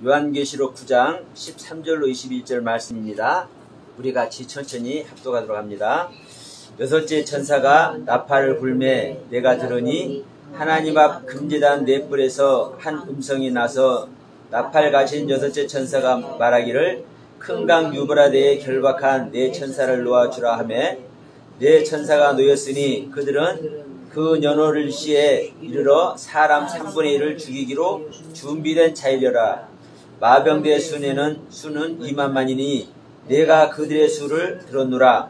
요한계시록 9장 13절로 21절 말씀입니다. 우리 같이 천천히 합독하도록 합니다. 여섯째 천사가 나팔을 불매 내가 들으니 하나님 앞 금제단 네 뿔에서 한 음성이 나서 나팔 가진 여섯째 천사가 말하기를 큰 강 유브라데에 결박한 네 천사를 놓아주라 하매 네 천사가 놓였으니 그들은 그 연호를 시에 이르러 사람 3분의 1을 죽이기로 준비된 자이려라. 마병대의 수는 2만만이니 내가 그들의 수를 들었노라.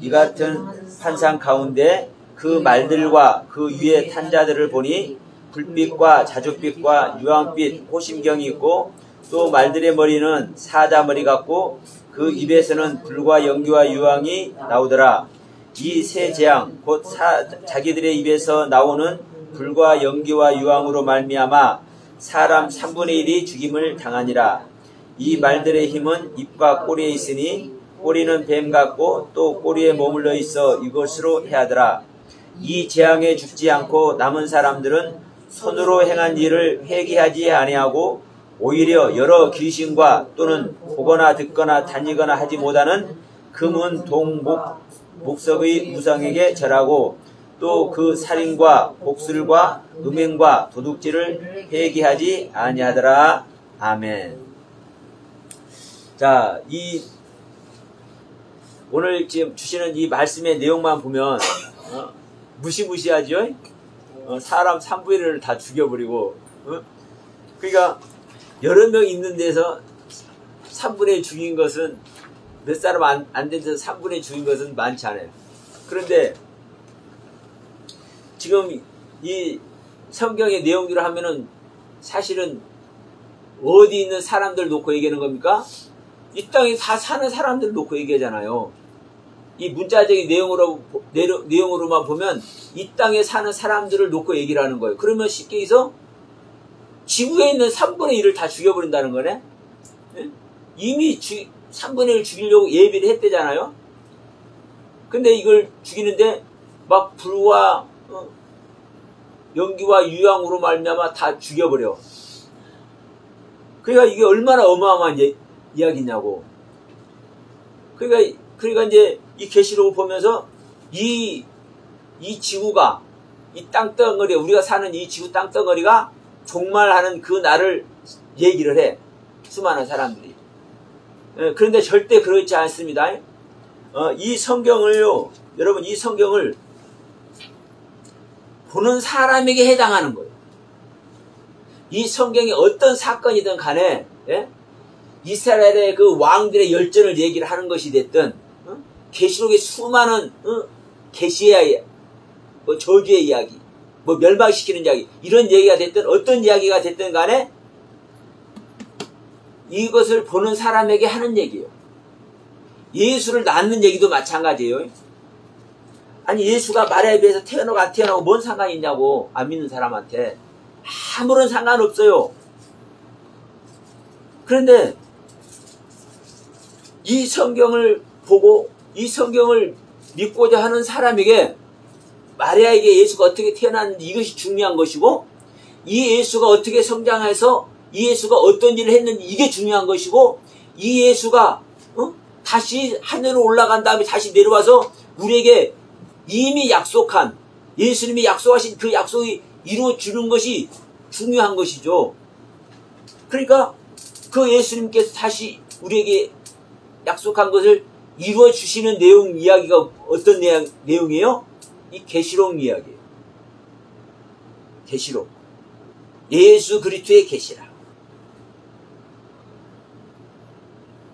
이 같은 환상 가운데 그 말들과 그 위에 탄 자들을 보니 불빛과 자줏빛과 유황빛 호심경이 있고 또 말들의 머리는 사자머리 같고 그 입에서는 불과 연기와 유황이 나오더라. 이 세 재앙 곧 자기들의 입에서 나오는 불과 연기와 유황으로 말미암아 사람 3분의 1이 죽임을 당하니라. 이 말들의 힘은 입과 꼬리에 있으니 꼬리는 뱀 같고 또 꼬리에 머물러 있어 이것으로 해하더라. 이 재앙에 죽지 않고 남은 사람들은 손으로 행한 일을 회개하지 아니하고 오히려 여러 귀신과 또는 보거나 듣거나 다니거나 하지 못하는 금은 동 목석의 우상에게 절하고 또 그 살인과 복술과 음행과 도둑질을 회개하지 아니하더라. 아멘. 자, 오늘 지금 주시는 이 말씀의 내용만 보면 무시무시하죠? 사람 3분의 1을 다 죽여버리고 그러니까 여러 명 있는 데서 3분의 1 죽인 것은 몇 사람 안 된 데서 3분의 1 죽인 것은 많지 않아요. 그런데 지금 이 성경의 내용들을 하면은 사실은 어디 있는 사람들 놓고 얘기하는 겁니까? 이 땅에 다 사는 사람들 놓고 얘기하잖아요. 이 문자적인 내용으로만 보면 이 땅에 사는 사람들을 놓고 얘기를 하는 거예요. 그러면 쉽게 해서 지구에 있는 3분의 1을 다 죽여버린다는 거네? 네? 이미 3분의 1 죽이려고 예비를 했대잖아요? 근데 이걸 죽이는데 막 불과 연기와 유황으로 말미암아 다 죽여버려. 그러니까 이게 얼마나 어마어마한 이야기냐고. 그러니까 이제 이 계시록을 보면서 이 지구가 이 땅덩어리 우리가 사는 이 지구 땅덩어리가 종말하는 그 날을 얘기를 해. 수많은 사람들이. 그런데 절대 그렇지 않습니다. 이 성경을요, 여러분 이 성경을 보는 사람에게 해당하는 거예요. 이 성경이 어떤 사건이든 간에 이스라엘의 그 왕들의 열전을 얘기를 하는 것이 됐든 계시록의 수많은 계시의 저주의 이야기, 멸망시키는 이야기 이런 얘기가 됐든 어떤 이야기가 됐든 간에 이것을 보는 사람에게 하는 얘기예요. 예수를 낳는 얘기도 마찬가지예요. 아니 예수가 마리아에 비해서 태어나고 안 태어나고 뭔 상관이 있냐고 안 믿는 사람한테 아무런 상관없어요. 그런데 이 성경을 보고 이 성경을 믿고자 하는 사람에게 마리아에게 예수가 어떻게 태어났는지 이것이 중요한 것이고 이 예수가 어떻게 성장해서 이 예수가 어떤 일을 했는지 이게 중요한 것이고 이 예수가 다시 하늘로 올라간 다음에 다시 내려와서 우리에게 이미 약속한 예수님이 약속하신 그 약속이 이루어지는 것이 중요한 것이죠. 그러니까 그 예수님께서 다시 우리에게 약속한 것을 이루어 주시는 내용 이야기가 어떤 내용이에요? 이 계시록 이야기예요. 계시록. 예수 그리스도의 계시라.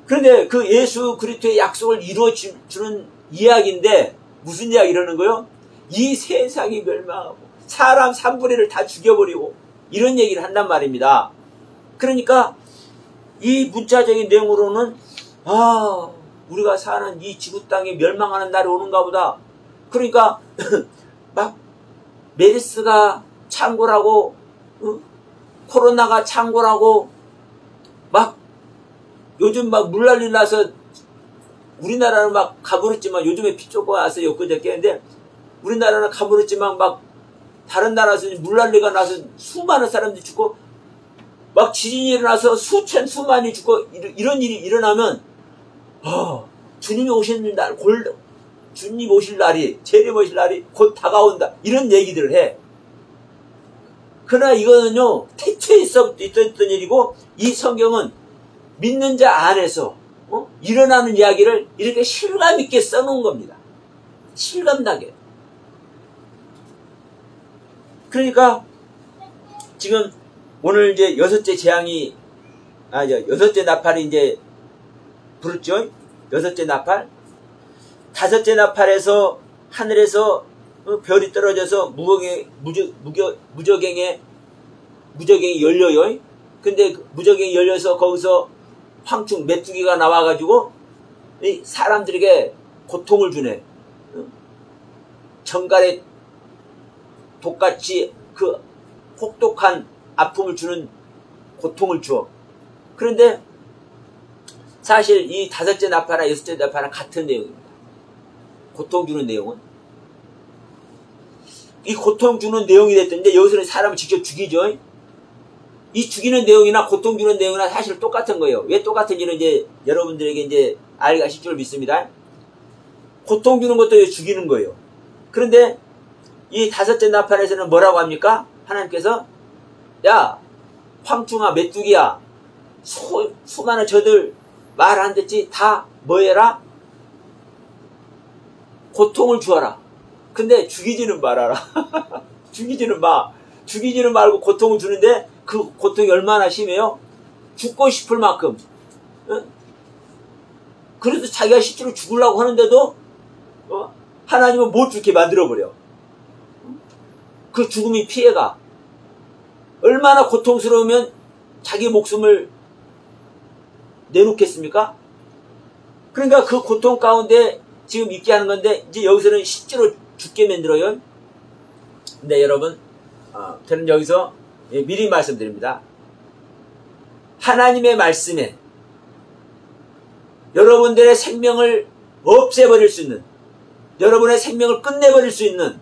그런데 그 예수 그리스도의 약속을 이루어 주는 이야기인데 무슨 이야기를 하는 거예요? 이 세상이 멸망하고 사람 3분의 1을 다 죽여버리고 이런 얘기를 한단 말입니다. 그러니까 이 문자적인 내용으로는 우리가 사는 이 지구 땅이 멸망하는 날이 오는가 보다. 그러니까 막 메르스가 창궐하고 코로나가 창궐하고 막 요즘 막 물난리 나서 우리나라는 막 가버렸지만 요즘에 피 조금 와서 엊그저께 했는데 우리나라는 가버렸지만 막 다른 나라에서 물난리가 나서 수많은 사람들이 죽고 막 지진이 일어나서 수천 수만이 죽고 이런 일이 일어나면 주님이 오시는 날, 주님 오실 날이, 재림 오실 날이 곧 다가온다, 이런 얘기들을 해. 그러나 이거는요 태초에 있었던 일이고, 이 성경은 믿는 자 안에서 일어나는 이야기를 이렇게 실감 있게 써놓은 겁니다. 실감나게. 그러니까 지금 오늘 이제 여섯째 재앙이, 여섯째 나팔이 이제 불었죠. 여섯째 나팔. 다섯째 나팔에서 하늘에서 별이 떨어져서 무저갱에 열려요. 근데 무저갱이 열려서 거기서 황충 메뚜기가 나와가지고 사람들에게 고통을 주네. 정갈의 독같이 그 혹독한 아픔을 주는 고통을 줘. 그런데 사실 이 다섯째 나팔이나 여섯째 나팔은 같은 내용입니다. 고통 주는 내용은. 이 고통 주는 내용이 됐던데 여기서는 사람을 직접 죽이죠. 이 죽이는 내용이나 고통 주는 내용이나 사실 똑같은 거예요. 왜 똑같은지는 이제 여러분들에게 이제 알기가 쉽을 믿습니다. 고통 주는 것도 죽이는 거예요. 그런데 이 다섯째 나팔에서는 뭐라고 합니까? 하나님께서, 야, 황충아, 메뚜기야, 수많은 저들 말 안 듣지? 다 뭐해라? 고통을 주어라. 근데 죽이지는 말아라. 죽이지는 마. 죽이지는 말고 고통을 주는데 그 고통이 얼마나 심해요? 죽고 싶을 만큼. 그래서 자기가 실제로 죽으려고 하는데도 하나님은 못 죽게 만들어버려. 그 죽음이 피해가. 얼마나 고통스러우면 자기 목숨을 내놓겠습니까? 그러니까 그 고통 가운데 지금 있게 하는 건데, 이제 여기서는 실제로 죽게 만들어요. 근데 여러분, 저는 여기서 미리 말씀드립니다. 하나님의 말씀에 여러분들의 생명을 없애버릴 수 있는, 여러분의 생명을 끝내버릴 수 있는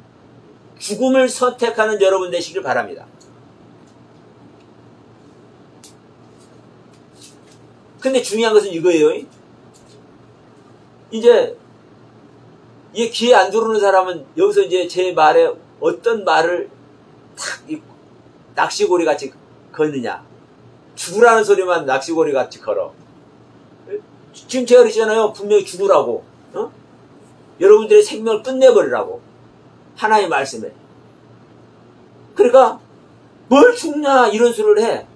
죽음을 선택하는 여러분 되시길 바랍니다. 근데 중요한 것은 이거예요. 이제 이게 귀에 안 들어오는 사람은 여기서 이제 제 말에 어떤 말을 탁 낚시고리 같이 거느냐. 죽으라는 소리만 낚시고리 같이 걸어. 지금 제가 그러잖아요. 분명히 죽으라고. 여러분들의 생명을 끝내버리라고. 하나님의 말씀에. 그러니까 뭘 죽냐 이런 소리를 해.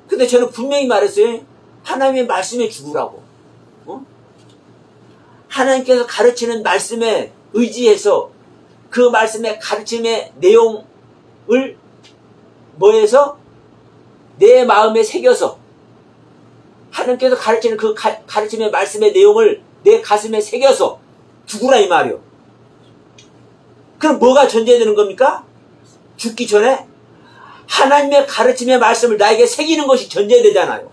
근데 저는 분명히 말했어요. 하나님의 말씀에 죽으라고. 하나님께서 가르치는 말씀에 의지해서 그 말씀의 가르침의 내용을 뭐해서 내 마음에 새겨서 하나님께서 가르치는 그 가르침의 말씀의 내용을 내 가슴에 새겨서 죽으라 이 말이요. 그럼 뭐가 전제되는 겁니까? 죽기 전에 하나님의 가르침의 말씀을 나에게 새기는 것이 전제되잖아요.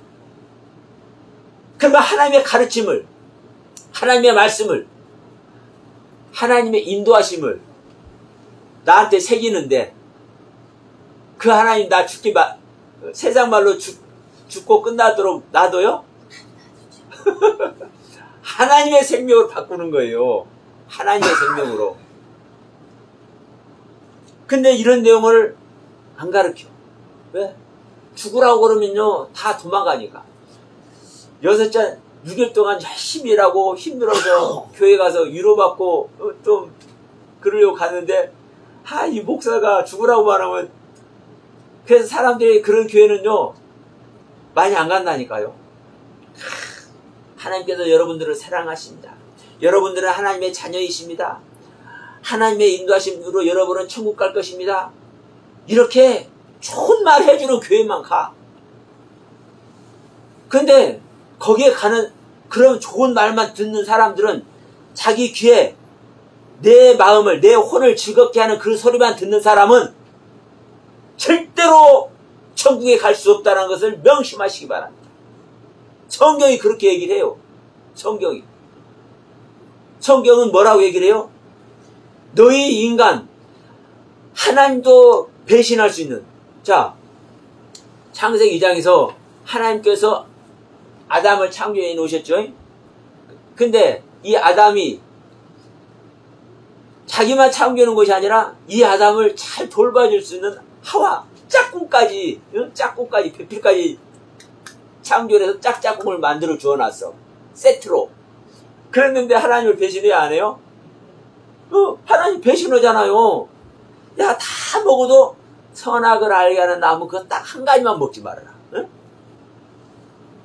그러면 하나님의 가르침을, 하나님의 말씀을, 하나님의 인도하심을 나한테 새기는데, 그 하나님 나 죽기 세상 말로 죽고 끝나도록 놔둬요? 하나님의 생명으로 바꾸는 거예요. 하나님의 생명으로. 근데 이런 내용을 안 가르쳐. 왜? 죽으라고 그러면요 다 도망가니까. 6일 동안 열심히 일하고 힘들어서 교회 가서 위로받고 좀 그러려고 갔는데, 이 목사가 죽으라고 말하면, 그래서 사람들이 그런 교회는요 많이 안 간다니까요. 하나님께서 여러분들을 사랑하십니다. 여러분들은 하나님의 자녀이십니다. 하나님의 인도하심으로 여러분은 천국 갈 것입니다. 이렇게 좋은 말 해주는 교회만 가. 근데 거기에 가는 그런 좋은 말만 듣는 사람들은 자기 귀에 내 마음을, 내 혼을 즐겁게 하는 그 소리만 듣는 사람은 절대로 천국에 갈 수 없다는 것을 명심하시기 바랍니다. 성경이 그렇게 얘기를 해요. 성경은 뭐라고 얘기를 해요? 너희 인간, 하나님도 배신할 수 있는. 자, 창세기 2장에서 하나님께서 아담을 창조해 놓으셨죠. 근데 이 아담이 자기만 창조해 놓은 것이 아니라 이 아담을 잘 돌봐줄 수 있는 하와, 짝꿍까지, 배필까지 창조를 해서 짝짝꿍을 만들어 주어놨어. 세트로. 그랬는데 하나님을 배신해야 안 해요? 하나님 배신하잖아요. 야, 다 먹어도 선악을 알게 하는 나무 그거 딱 한 가지만 먹지 말아라. 응?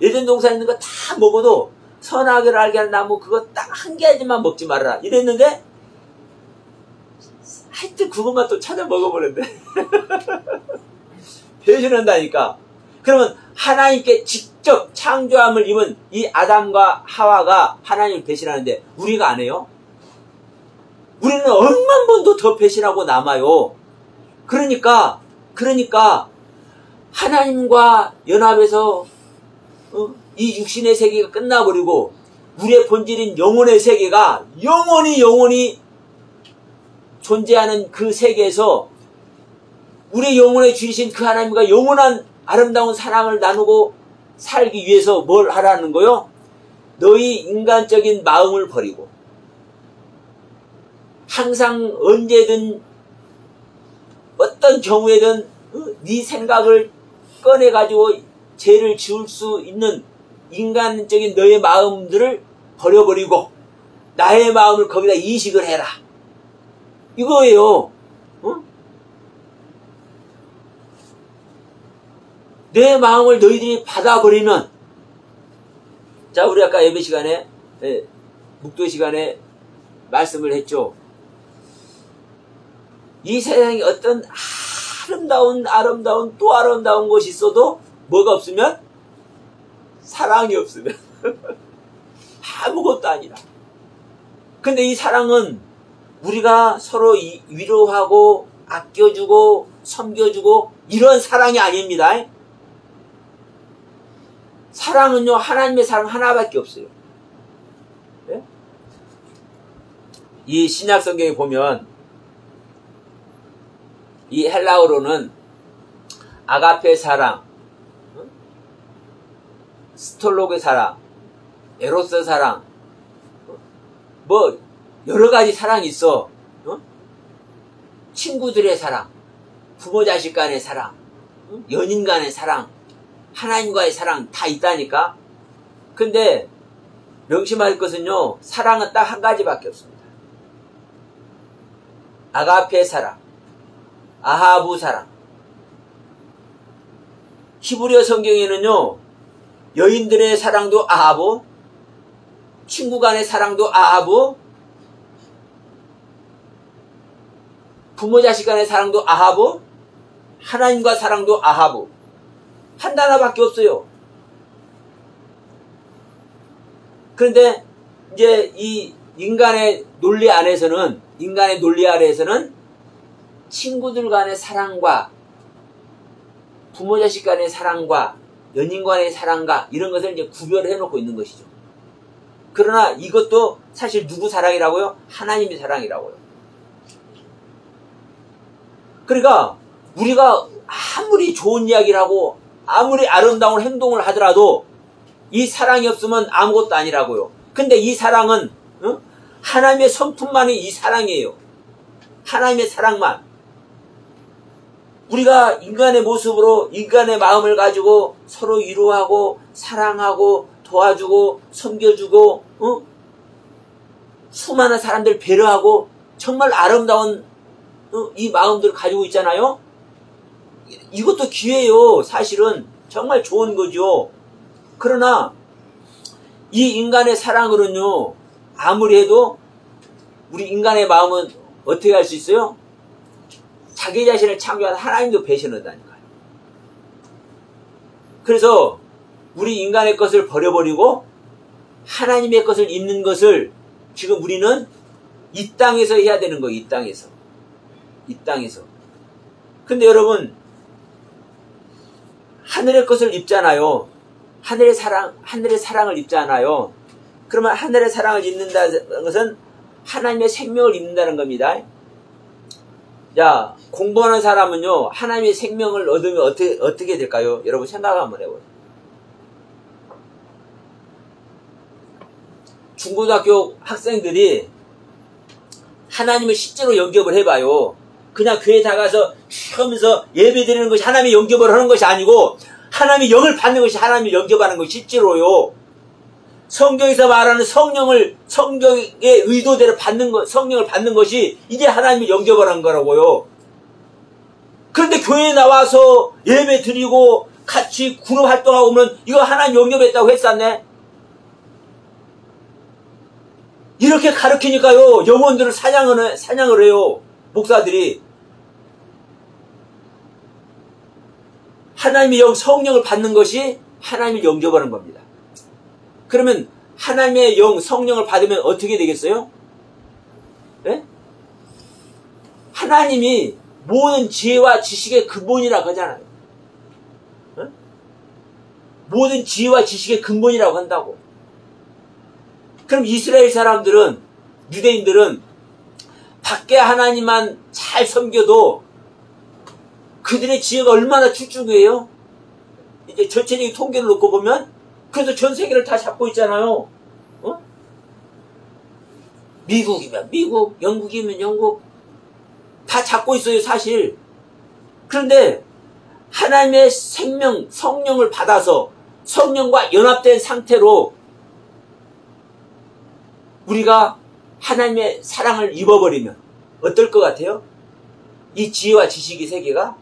예전 동산에 있는 거 다 먹어도 선악을 알게 하는 나무 그거 딱 한 가지만 먹지 말아라. 이랬는데 하여튼 그것만 또 찾아 먹어버렸네. 배신한다니까. 그러면 하나님께 직접 창조함을 입은 이 아담과 하와가 하나님을 배신하는데 우리가 안 해요? 우리는 얼만 번도 더 배신하고 남아요. 그러니까 하나님과 연합해서 이 육신의 세계가 끝나버리고 우리의 본질인 영혼의 세계가 영원히 존재하는 그 세계에서 우리 영혼의 주이신 그 하나님과 영원한 아름다운 사랑을 나누고 살기 위해서 뭘 하라는 거요? 너희 인간적인 마음을 버리고 항상 언제든 어떤 경우에든 네 생각을 꺼내가지고 죄를 지을 수 있는 인간적인 너의 마음들을 버려버리고 나의 마음을 거기다 이식을 해라. 이거예요. 내 마음을 너희들이 받아버리면, 자, 우리 아까 예배 시간에, 묵도 시간에 말씀을 했죠. 이 세상에 어떤 아름다운 또 아름다운 것이 있어도 뭐가 없으면? 사랑이 없으면 아무것도 아니라. 근데 이 사랑은 우리가 서로 위로하고 아껴주고 섬겨주고 이런 사랑이 아닙니다. 사랑은요, 하나님의 사랑 하나밖에 없어요. 네? 이 신약 성경에 보면 이 헬라어로는 아가페 사랑, 스톨로의 사랑, 에로스 사랑, 뭐 여러 가지 사랑이 있어. 친구들의 사랑, 부모 자식 간의 사랑, 연인 간의 사랑, 하나님과의 사랑 다 있다니까. 근데 명심할 것은요, 사랑은 딱 한 가지밖에 없습니다. 아가페 사랑, 아하부 사랑. 히브리어 성경에는요, 여인들의 사랑도 아하부, 친구 간의 사랑도 아하부, 부모 자식 간의 사랑도 아하부, 하나님과 사랑도 아하부. 한 단어밖에 없어요. 그런데 이제 이 인간의 논리 아래에서는 친구들 간의 사랑과 부모 자식 간의 사랑과 연인 간의 사랑과 이런 것을 이제 구별해 놓고 있는 것이죠. 그러나 이것도 사실 누구 사랑이라고요? 하나님의 사랑이라고요. 그러니까 우리가 아무리 좋은 이야기를 하고 아무리 아름다운 행동을 하더라도 이 사랑이 없으면 아무것도 아니라고요. 근데 이 사랑은 하나님의 성품만이 이 사랑이에요. 하나님의 사랑만. 우리가 인간의 모습으로 인간의 마음을 가지고 서로 위로하고 사랑하고 도와주고 섬겨주고 수많은 사람들 배려하고 정말 아름다운 이 마음들을 가지고 있잖아요. 이것도 기회예요. 사실은 정말 좋은 거죠. 그러나 이 인간의 사랑으로는요, 아무리 해도 우리 인간의 마음은 어떻게 할 수 있어요? 자기 자신을 창조한 하나님도 배신한다니까요. 그래서 우리 인간의 것을 버려버리고 하나님의 것을 입는 것을 지금 우리는 이 땅에서 해야 되는 거예요. 이 땅에서. 근데 여러분, 하늘의 것을 입잖아요. 하늘의 사랑을 입잖아요. 그러면 하늘의 사랑을 입는다는 것은 하나님의 생명을 입는다는 겁니다. 자, 공부하는 사람은요, 하나님의 생명을 얻으면 어떻게 될까요? 여러분 생각 한번 해보세요. 중고등학교 학생들이 하나님을 실제로 영접을 해봐요. 그냥 교회에 나가서 하면서 예배 드리는 것이 하나님의 영접을 하는 것이 아니고 하나님의 영을 받는 것이 하나님을 영접하는 것이 실제로요. 성경에서 말하는 성령의 의도대로 받는 것, 성령을 받는 것이 이게 하나님을 영접을 한 거라고요. 그런데 교회에 나와서 예배 드리고 같이 그룹 활동하고 오면 이거 하나님 영접했다고 했었네? 이렇게 가르치니까요, 영혼들을 사냥을 해요. 목사들이. 하나님의 성령을 받는 것이 하나님을 영접하는 겁니다. 그러면 하나님의 성령을 받으면 어떻게 되겠어요? 네? 하나님이 모든 지혜와 지식의 근본이라고 하잖아요. 네? 모든 지혜와 지식의 근본이라고 한다고. 그럼 이스라엘 사람들은, 유대인들은 밖에 하나님만 잘 섬겨도 그들의 지혜가 얼마나 출중해요? 이제 전체적인 통계를 놓고 보면 그래서 전 세계를 다 잡고 있잖아요. 어? 미국이면 미국, 영국이면 영국 다 잡고 있어요, 사실. 그런데 하나님의 생명, 성령을 받아서 성령과 연합된 상태로 우리가 하나님의 사랑을 입어버리면 어떨 것 같아요? 이 지혜와 지식의 세계가?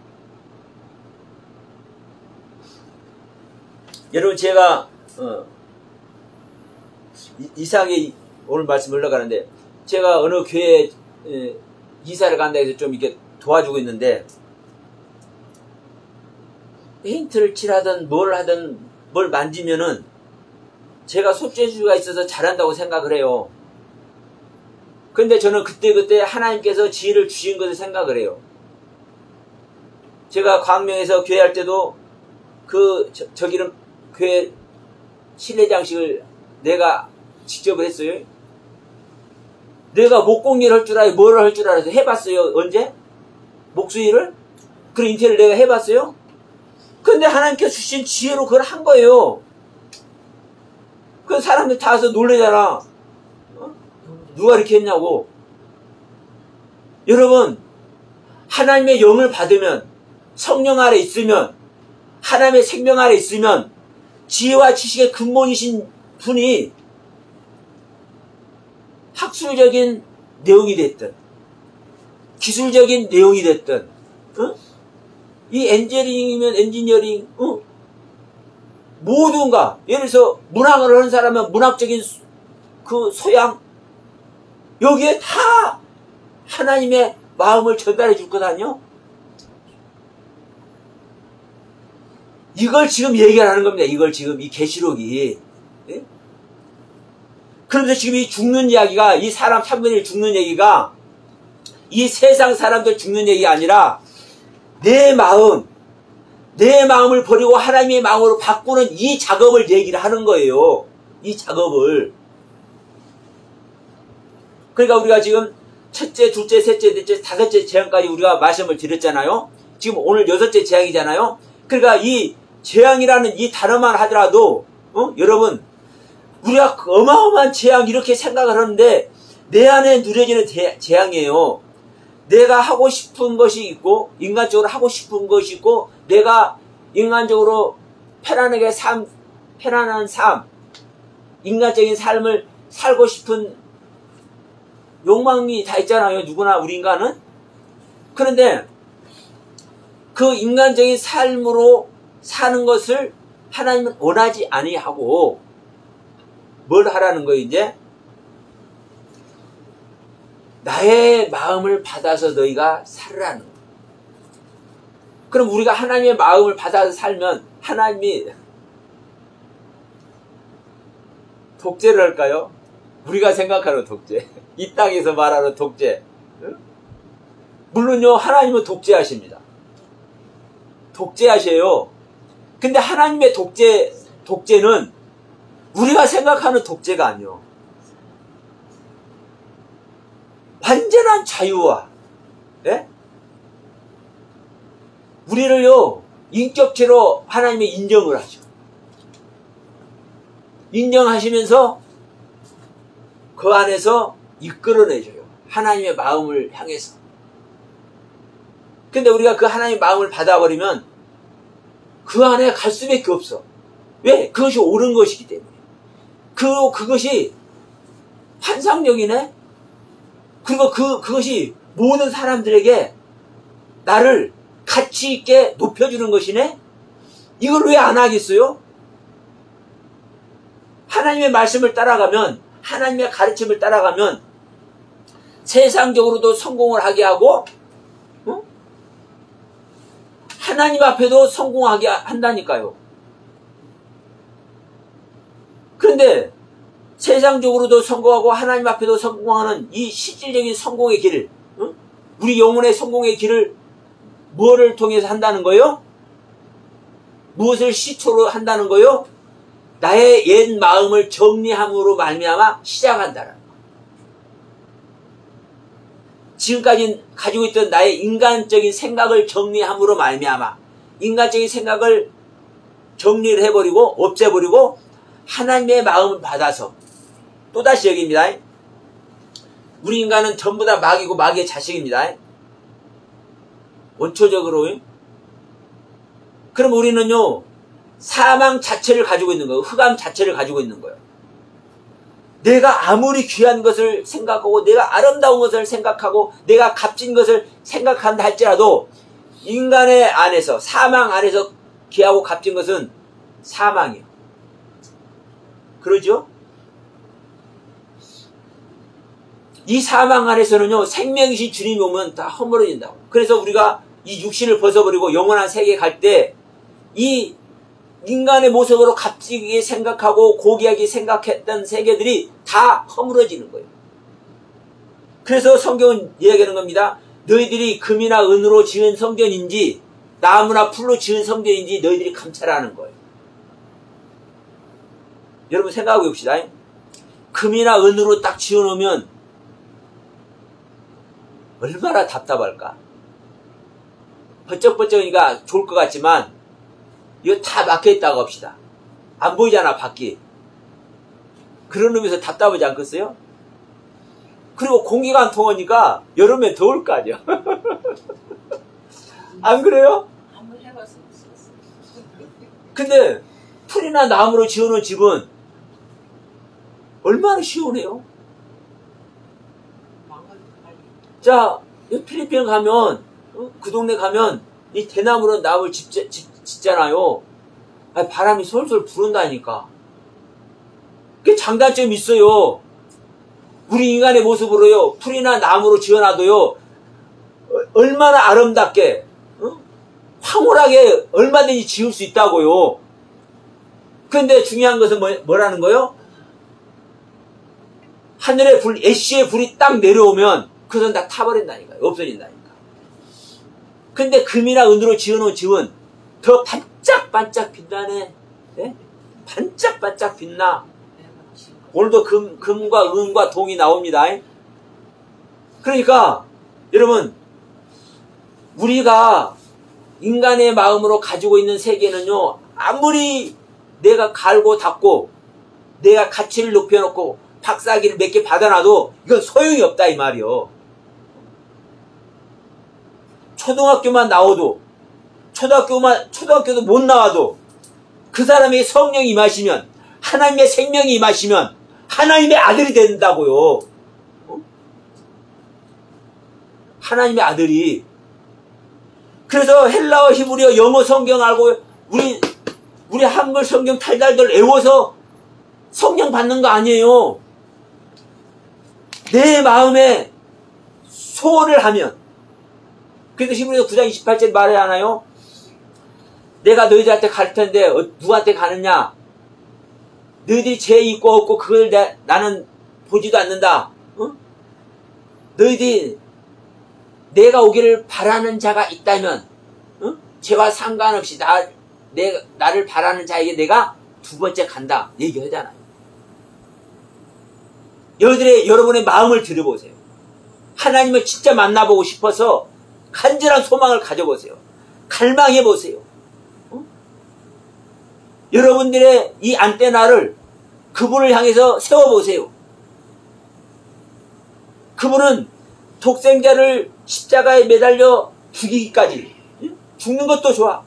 여러분, 제가 이상하게 오늘 말씀 흘러가는데, 제가 어느 교회에 이사를 간다 해서 좀 이렇게 도와주고 있는데, 페인트를 칠하든 뭘 하든 뭘 만지면은 제가 손재주가 있어서 잘한다고 생각을 해요. 근데 저는 그때 하나님께서 지혜를 주신 것을 생각을 해요. 제가 광명에서 교회 할 때도 저기는 교회 실내 장식을 내가 직접 했어요. 내가 목공일을 할 줄 알아요? 뭐를 할 줄 알아서 해봤어요. 언제? 목수일을? 그런 인테리어를 내가 해봤어요. 근데 하나님께서 주신 지혜로 그걸 한 거예요. 그 사람들 다 와서 놀래잖아. 어? 누가 이렇게 했냐고. 여러분, 하나님의 영을 받으면, 성령 아래 있으면, 하나님의 생명 아래 있으면 지혜와 지식의 근본이신 분이 학술적인 내용이 됐든 기술적인 내용이 됐든 이 엔지니어링 모두가, 예를 들어서 문학을 하는 사람은 문학적인 그 소양, 여기에 다 하나님의 마음을 전달해 줄 거다뇨. 이걸 지금 얘기하는 겁니다. 이걸 지금 이 계시록이. 예? 그런데 지금 이 죽는 이야기가, 이 사람 3분의 1 죽는 얘기가 이 세상 사람들 죽는 얘기가 아니라 내 마음을 버리고 하나님의 마음으로 바꾸는 이 작업을 얘기를 하는 거예요. 이 작업을. 그러니까 우리가 지금 첫째, 둘째, 셋째, 넷째, 다섯째 재앙까지 우리가 말씀을 드렸잖아요. 지금 오늘 여섯째 재앙이잖아요. 그러니까 이 재앙이라는 이 단어만 하더라도 여러분, 우리가 어마어마한 재앙 이렇게 생각을 하는데 내 안에 누려지는 재앙이에요. 내가 하고 싶은 것이 있고, 인간적으로 하고 싶은 것이 있고, 내가 인간적으로 편안한 삶, 인간적인 삶을 살고 싶은 욕망이 다 있잖아요. 누구나 우리 인간은. 그런데 그 인간적인 삶으로 사는 것을 하나님은 원하지 아니하고 뭘 하라는 거예요, 이제? 나의 마음을 받아서 너희가 살으라는 거예요. 그럼 우리가 하나님의 마음을 받아서 살면 하나님이 독재를 할까요? 우리가 생각하는 독재. 이 땅에서 말하는 독재. 물론요, 하나님은 독재하십니다. 독재하셔요. 근데 하나님의 독재는 우리가 생각하는 독재가 아니요. 완전한 자유와, 예? 우리를요, 인격체로 하나님의 인정을 하죠. 인정하시면서 그 안에서 이끌어내줘요. 하나님의 마음을 향해서. 근데 우리가 그 하나님의 마음을 받아버리면 그 안에 갈 수밖에 없어. 왜? 그것이 옳은 것이기 때문에. 그것이 환상적이네? 그리고 그것이 모든 사람들에게 나를 가치 있게 높여주는 것이네? 이걸 왜 안 하겠어요? 하나님의 말씀을 따라가면, 하나님의 가르침을 따라가면 세상적으로도 성공을 하게 하고, 하나님 앞에도 성공하게 한다니까요. 그런데 세상적으로도 성공하고 하나님 앞에도 성공하는 이 실질적인 성공의 길을, 우리 영혼의 성공의 길을 무엇을 통해서 한다는 거요? 무엇을 시초로 한다는 거요? 나의 옛 마음을 정리함으로 말미암아 시작한다는 거. 지금까지 가지고 있던 나의 인간적인 생각을 정리함으로 말미암아 인간적인 생각을 정리를 해버리고 없애버리고 하나님의 마음을 받아서 또다시 여기입니다. 우리 인간은 전부 다 마귀고 마귀의 자식입니다. 원초적으로. 그럼 우리는요, 사망 자체를 가지고 있는 거예요. 흑암 자체를 가지고 있는 거예요. 내가 아무리 귀한 것을 생각하고 내가 아름다운 것을 생각하고 내가 값진 것을 생각한다 할지라도 인간의 안에서, 사망 안에서 귀하고 값진 것은 사망이에요. 그러죠? 이 사망 안에서는요, 생명이신 주님이 오면 다 허물어진다고. 그래서 우리가 이 육신을 벗어버리고 영원한 세계에 갈 때 이 인간의 모습으로 값지게 생각하고 고귀하게 생각했던 세계들이 다 허물어지는 거예요. 그래서 성경은 이야기하는 겁니다. 너희들이 금이나 은으로 지은 성전인지 나무나 풀로 지은 성전인지 너희들이 감찰하는 거예요. 여러분 생각하고 봅시다. 금이나 은으로 딱 지어놓으면 얼마나 답답할까? 번쩍번쩍이니까 좋을 것 같지만 이거 다 막혀있다고 합시다. 안 보이잖아, 밖이. 그런 의미에서 답답하지 않겠어요? 그리고 공기가 안 통하니까 여름에 더울 거 아니야. 안 그래요? 한번 해봤으면 좋겠어. 근데 풀이나 나무로 지어놓은 집은 얼마나 시원해요? 자, 필리핀 가면, 그 동네 가면 이 대나무로 나무를 짓잖아요. 바람이 솔솔 부른다니까. 그게 장단점이 있어요. 우리 인간의 모습으로요, 풀이나 나무로 지어놔도요, 얼마나 아름답게, 황홀하게 얼마든지 지을 수 있다고요. 그런데 중요한 것은 뭐라는 거요? 하늘에 애쉬의 불이 딱 내려오면 그것은 다 타버린다니까요. 없어진다니까. 근데 금이나 은으로 지어놓은 집은 더 반짝반짝 빛나네. 네? 반짝반짝 빛나. 오늘도 금과 은과 동이 나옵니다. 그러니까 여러분, 우리가 인간의 마음으로 가지고 있는 세계는요, 아무리 내가 갈고 닦고 내가 가치를 높여놓고 박사기를 몇 개 받아놔도 이건 소용이 없다 이 말이요. 초등학교만 나와도 초등학교도 못 나와도 그 사람에게 성령이 임하시면, 하나님의 생명이 임하시면 하나님의 아들이 된다고요. 하나님의 아들이. 그래서 헬라어, 히브리어, 영어 성경 알고 우리 한글 성경 달달달 외워서 성령 받는 거 아니에요. 내 마음에 소원을 하면. 그래서 히브리서 9장 28절 말해 하나요? 내가 너희들한테 갈 텐데 누구한테 가느냐? 너희들이 죄 있고 없고 그걸 나는 보지도 않는다. 너희들이 내가 오기를 바라는 자가 있다면 죄와 상관없이 나를 바라는 자에게 내가 두 번째 간다 얘기하잖아요. 여러분의 마음을 들여보세요. 하나님을 진짜 만나보고 싶어서 간절한 소망을 가져보세요. 갈망해 보세요. 여러분들의 이 안테나를 그분을 향해서 세워보세요. 그분은 독생자를 십자가에 매달려 죽이기까지, 죽는 것도 좋아.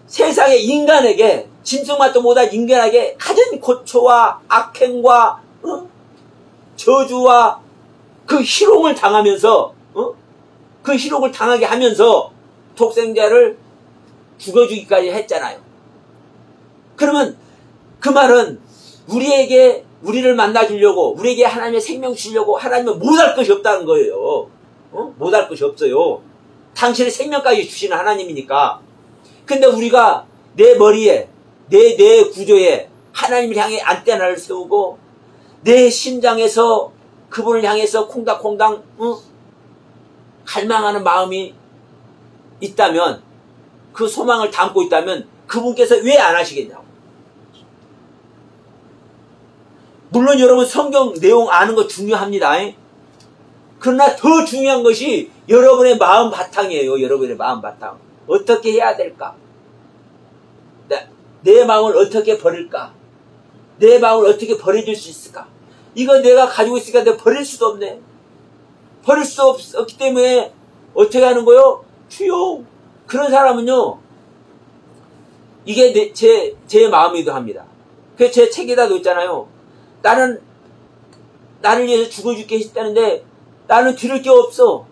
세상의 인간에게, 짐승만도 못한 인간에게 가진 고초와 악행과 저주와 그 희롱을 당하면서, 그 희롱을 당하게 하면서 독생자를 죽여주기까지 했잖아요. 그러면 그 말은 우리를 만나주려고, 우리에게 하나님의 생명 주려고 하나님은 못할 것이 없다는 거예요. 못할 것이 없어요. 당신의 생명까지 주시는 하나님이니까. 근데 우리가 내 머리에, 내 구조에 하나님을 향해 안테나를 세우고 내 심장에서 그분을 향해서 콩닥콩닥 갈망하는 마음이 있다면, 그 소망을 담고 있다면 그분께서 왜 안 하시겠냐고. 물론 여러분 성경 내용 아는 거 중요합니다. 그러나 더 중요한 것이 여러분의 마음 바탕이에요. 여러분의 마음 바탕. 어떻게 해야 될까? 내 마음을 어떻게 버릴까? 내 마음을 어떻게 버려줄 수 있을까? 이거 내가 가지고 있으니까 내가 버릴 수도 없네. 버릴 수 없기 때문에 어떻게 하는 거요? 주요. 그런 사람은요, 이게 제 마음이기도 합니다. 그래서 제 책에다 놓잖아요. 나를 위해서 죽어줄게 했다는데 나는 드릴 게 없어.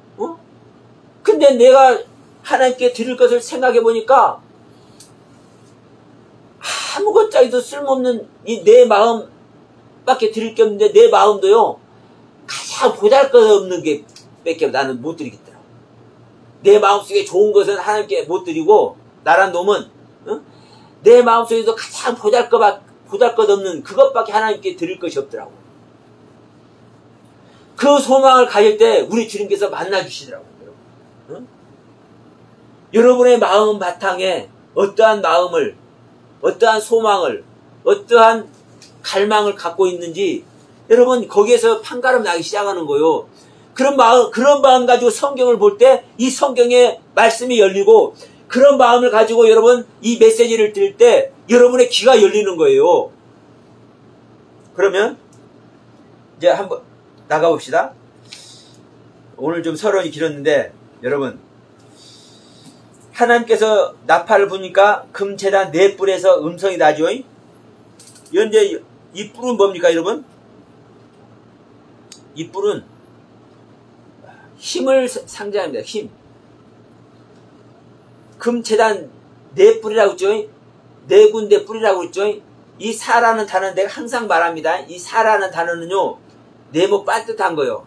근데 내가 하나님께 드릴 것을 생각해 보니까 아무것도 쓸모없는 이 내 마음밖에 드릴 게 없는데, 내 마음도요 가장 보잘것없는 게 밖에 나는 못 드리겠더라고. 내 마음속에 좋은 것은 하나님께 못 드리고, 나란 놈은 내 마음속에서 가장 보잘것없는 그것밖에 하나님께 드릴 것이 없더라고. 그 소망을 가질 때 우리 주님께서 만나주시더라고요. 여러분의 마음 바탕에 어떠한 마음을, 어떠한 소망을, 어떠한 갈망을 갖고 있는지 여러분 거기에서 판가름 나기 시작하는 거예요. 그런 마음 가지고 성경을 볼 때 이 성경의 말씀이 열리고, 그런 마음을 가지고 여러분 이 메시지를 들을 때 여러분의 귀가 열리는 거예요. 그러면 이제 한번 나가봅시다. 오늘 좀 서론이 길었는데, 여러분 하나님께서 나팔을 부니까 금재단 네 뿔에서 음성이 나죠. 현재 이 뿔은 뭡니까 여러분? 이 뿔은 힘을 상징합니다. 힘. 금재단 네 뿔이라고 했죠. 네 군데 뿔이라고 했죠. 이 사라는 단어는 내가 항상 말합니다. 이 사라는 단어는요, 네모 반듯한 거요.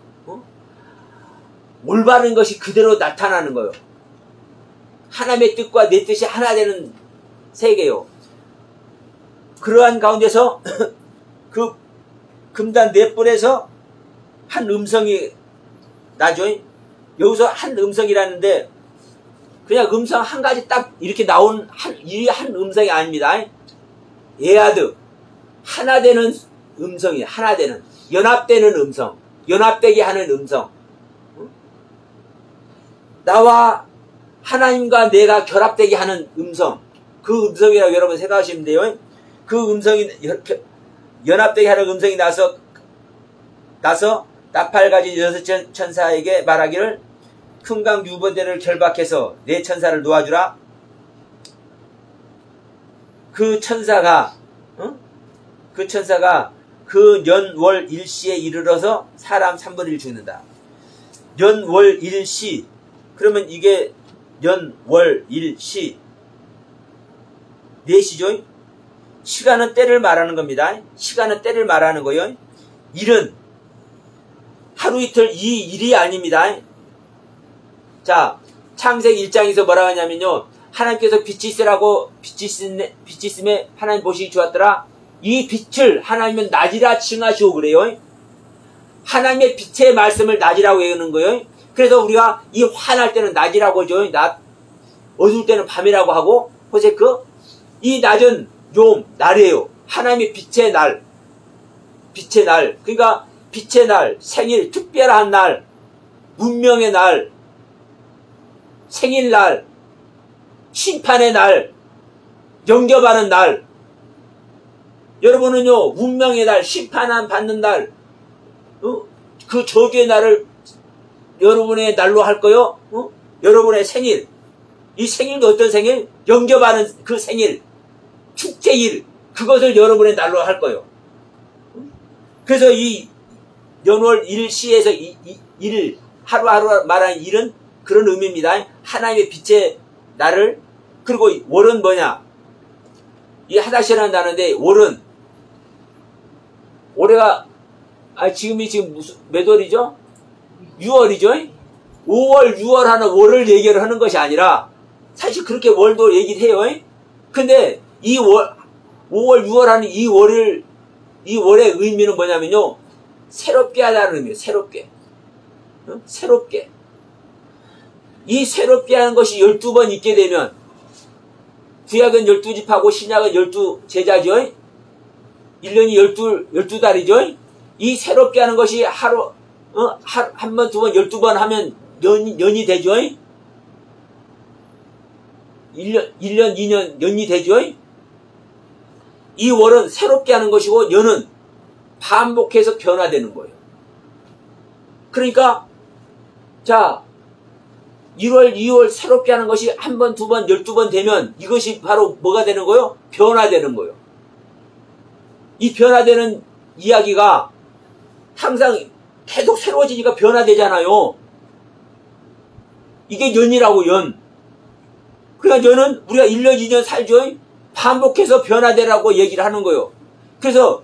올바른 것이 그대로 나타나는 거요. 하나님의 뜻과 내 뜻이 하나 되는 세계요. 그러한 가운데서 그 금단 네 뿔에서 한 음성이 나죠. 여기서 한 음성이라는데 그냥 음성 한 가지 딱 이렇게 나온 한 음성이 아닙니다. 에아드, 하나 되는 음성이, 하나 되는, 연합되는 음성, 연합되게 하는 음성. 나와 하나님과 내가 결합되게 하는 음성, 그 음성이라고 여러분 생각하시면 돼요. 그 음성이 연합되게 하는 음성이 나서 나팔 가진 여섯 천사에게 말하기를, 큰 강 유보대를 결박해서 네 천사를 놓아주라. 그 천사가 그 연월 일시에 이르러서 사람 3분의 1 죽는다. 연월 일시, 그러면 이게 연월 일시 4시죠. 시간은 때를 말하는 겁니다. 시간은 때를 말하는 거예요. 일은 하루 이틀 이 일이 아닙니다. 자, 창세기 1장에서 뭐라고 하냐면요, 하나님께서 빛이 있으라고, 빛이 있음에 하나님 보시기 좋았더라. 이 빛을 하나님은 낮이라 칭하시오 그래요. 하나님의 빛의 말씀을 낮이라고 얘기하는 거예요. 그래서 우리가 이 환할 때는 낮이라고 하죠. 낮, 어두울 때는 밤이라고 하고, 호세크, 이 낮은 좀 날이에요. 하나님의 빛의 날, 빛의 날. 그러니까 빛의 날, 생일, 특별한 날, 운명의 날, 생일날, 심판의 날, 영접하는 날, 여러분은요, 운명의 날, 심판 받는 날, 그 저주의 날을 여러분의 날로 할 거요? 여러분의 생일. 이 생일도 어떤 생일? 영접하는 그 생일, 축제일, 그것을 여러분의 날로 할 거요. 그래서 이 연월 일시에서 일, 하루하루 말하는 일은 그런 의미입니다. 하나님의 빛의 날을, 그리고 월은 뭐냐? 이 하다시라는 단어인데, 월은, 올해가, 지금 무슨, 몇 월이죠? 6월이죠? 5월, 6월 하는 월을 얘기를 하는 것이 아니라, 사실 그렇게 월도 얘기를 해요. 근데, 이 월, 5월, 6월 하는 이 월의 의미는 뭐냐면요, 새롭게 하다는 의미예요. 새롭게. 새롭게. 이 새롭게 하는 것이 12번 있게 되면, 구약은 12지파고 신약은 12제자죠. 1년이 12달이죠. 이 새롭게 하는 것이 하루, 한 번, 두 번, 12번 하면 년이 되죠. 1년, 2년, 년이 되죠. 이 월은 새롭게 하는 것이고, 년은 반복해서 변화되는 거예요. 그러니까, 자, 1월, 2월 새롭게 하는 것이 한 번, 두 번, 12번 되면 이것이 바로 뭐가 되는 거예요? 변화되는 거예요. 이 변화되는 이야기가 항상 계속 새로워지니까 변화되잖아요. 이게 연이라고, 연. 그러니까 연은 우리가 1년, 2년 살죠? 반복해서 변화되라고 얘기를 하는 거예요. 그래서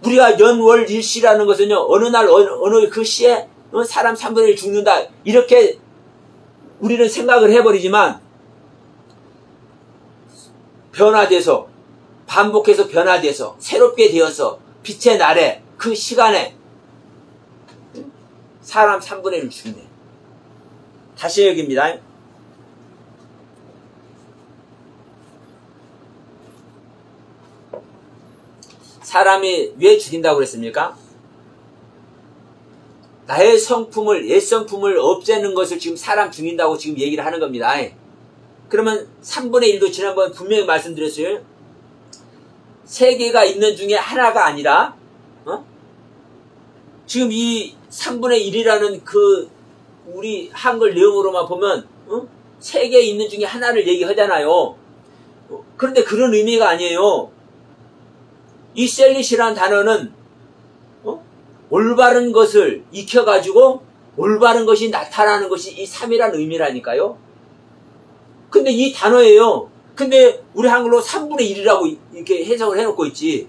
우리가 연월 일시라는 것은요, 어느 날, 어느 그 시에 사람 3분의 1 죽는다. 이렇게 우리는 생각을 해버리지만, 변화돼서, 반복해서 변화돼서, 새롭게 되어서, 빛의 날에, 그 시간에, 사람 3분의 1을 죽네. 다시 얘기입니다. 사람이 왜 죽인다고 그랬습니까? 나의 성품을, 옛 성품을 없애는 것을 지금 사람 죽인다고 지금 얘기를 하는 겁니다. 그러면 3분의 1도 지난번 분명히 말씀드렸어요. 세 개가 있는 중에 하나가 아니라, 지금 이 3분의 1이라는 그, 우리 한글 내용으로만 보면, 세 개 있는 중에 하나를 얘기하잖아요. 그런데 그런 의미가 아니에요. 이 셀릿이라는 단어는, 올바른 것을 익혀가지고 올바른 것이 나타나는 것이 이 3이라는 의미라니까요. 근데 이 단어예요. 근데 우리 한글로 3분의 1이라고 이렇게 해석을 해놓고 있지.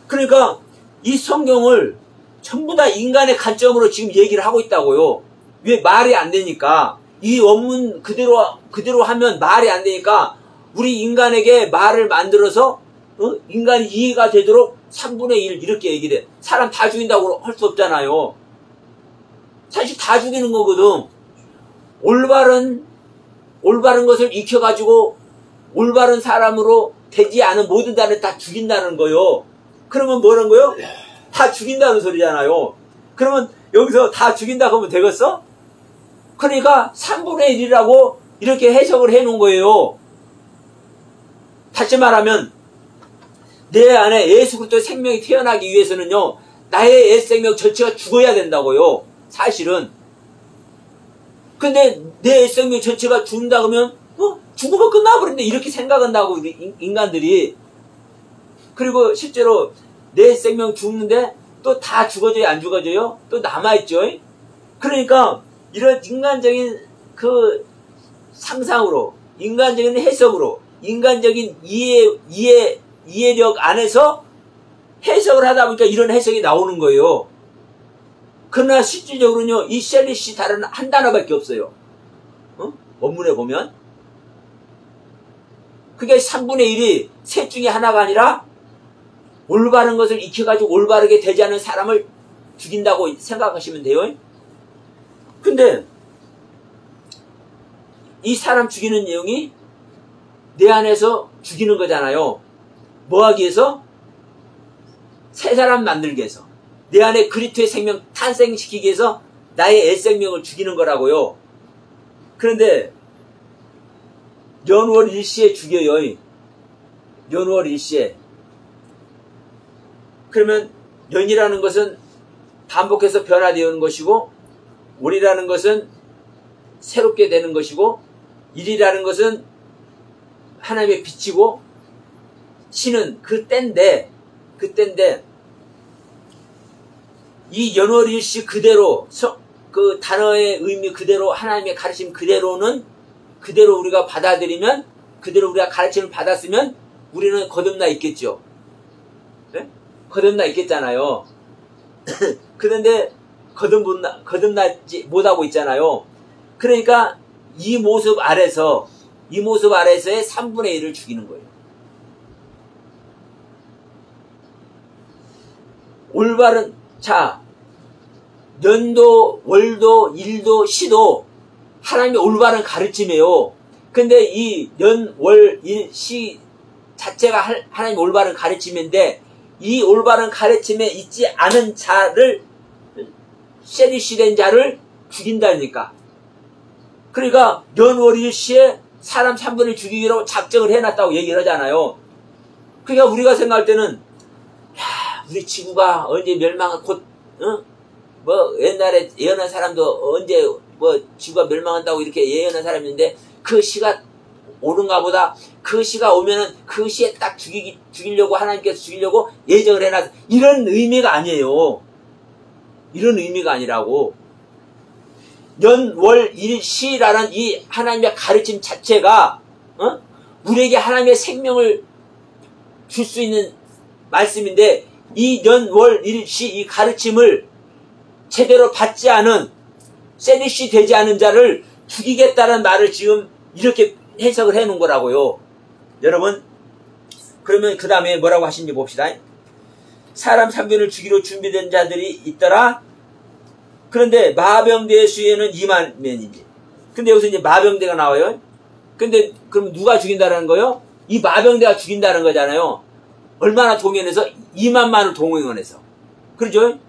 그러니까 이 성경을 전부 다 인간의 관점으로 지금 얘기를 하고 있다고요. 왜 말이 안 되니까. 이 원문 그대로 하면 말이 안 되니까 우리 인간에게 말을 만들어서 인간이 이해가 되도록 3분의 1 이렇게 얘기를 해. 사람 다 죽인다고 할 수 없잖아요. 사실 다 죽이는 거거든. 올바른 것을 익혀가지고 올바른 사람으로 되지 않은 모든 자를 다 죽인다는 거요. 그러면 뭐라는 거요? 다 죽인다는 소리잖아요. 그러면 여기서 다 죽인다고 하면 되겠어? 그러니까 3분의 1이라고 이렇게 해석을 해 놓은 거예요. 다시 말하면 내 안에 예수 그리스도의 생명이 태어나기 위해서는요, 나의 옛 생명 전체가 죽어야 된다고요. 사실은. 근데 내 옛 생명 전체가 죽는다 그러면 죽으면 끝나버린다 이렇게 생각한다고 우리 인간들이. 그리고 실제로 내 생명 죽는데 또 다 죽어져요? 안 죽어져요? 또 남아있죠? 그러니까 이런 인간적인 그 상상으로, 인간적인 해석으로, 인간적인 이해력 안에서 해석을 하다 보니까 이런 해석이 나오는 거예요. 그러나 실질적으로는요, 이 셀릿이 다른 한 단어밖에 없어요. 원문에 보면. 그게 3분의 1이 셋 중에 하나가 아니라 올바른 것을 익혀가지고 올바르게 되지 않은 사람을 죽인다고 생각하시면 돼요. 근데 이 사람 죽이는 내용이 내 안에서 죽이는 거잖아요. 뭐 하기 위해서? 새 사람 만들기 위해서. 내 안에 그리스도의 생명 탄생시키기 위해서 나의 옛 생명을 죽이는 거라고요. 그런데 연월 일시에 죽여요. 연월 일시에. 그러면 년이라는 것은 반복해서 변화되는 것이고, 월이라는 것은 새롭게 되는 것이고, 일이라는 것은 하나님의 빛이고, 신은 그 때인데, 이 연월일시 그대로, 그 단어의 의미 그대로, 하나님의 가르침 그대로 우리가 받아들이면, 그대로 우리가 가르침을 받았으면, 우리는 거듭나 있겠죠. 네? 거듭나 있겠잖아요. 그런데, 거듭나지 못하고 있잖아요. 그러니까, 이 모습 아래서의 3분의 1을 죽이는 거예요. 올바른, 자, 년도, 월도, 일도, 시도 하나님의 올바른 가르침이에요. 근데 이 년, 월, 일, 시 자체가 하나님의 올바른 가르침인데, 이 올바른 가르침에 있지 않은 자를, 세리시된 자를 죽인다니까. 그러니까 년, 월, 일, 시에 사람 3분을 죽이기로 작정을 해놨다고 얘기를 하잖아요. 그러니까 우리가 생각할 때는, 야, 우리 지구가 언제 옛날에 예언한 사람도 언제 지구가 멸망한다고 이렇게 예언한 사람이 있는데, 그 시가 오는가 보다. 그 시가 오면은 그 시에 딱 죽이려고 하나님께서 죽이려고 예정을 해놨어. 이런 의미가 아니에요. 이런 의미가 아니라고. 년, 월, 일, 시라는 이 하나님의 가르침 자체가 우리에게 하나님의 생명을 줄 수 있는 말씀인데, 이 년, 월, 일, 시 이 가르침을 제대로 받지 않은, 세리시 되지 않은 자를 죽이겠다는 말을 지금 이렇게 해석을 해놓은 거라고요. 여러분, 그러면 그 다음에 뭐라고 하신지 봅시다. 사람 3분을 죽이러 준비된 자들이 있더라. 그런데 마병대의 수에는 2만 명이지. 근데 여기서 이제 마병대가 나와요. 근데 그럼 누가 죽인다는 거요? 이 마병대가 죽인다는 거잖아요. 얼마나 동원해서? 2만만을 동원해서. 그렇죠?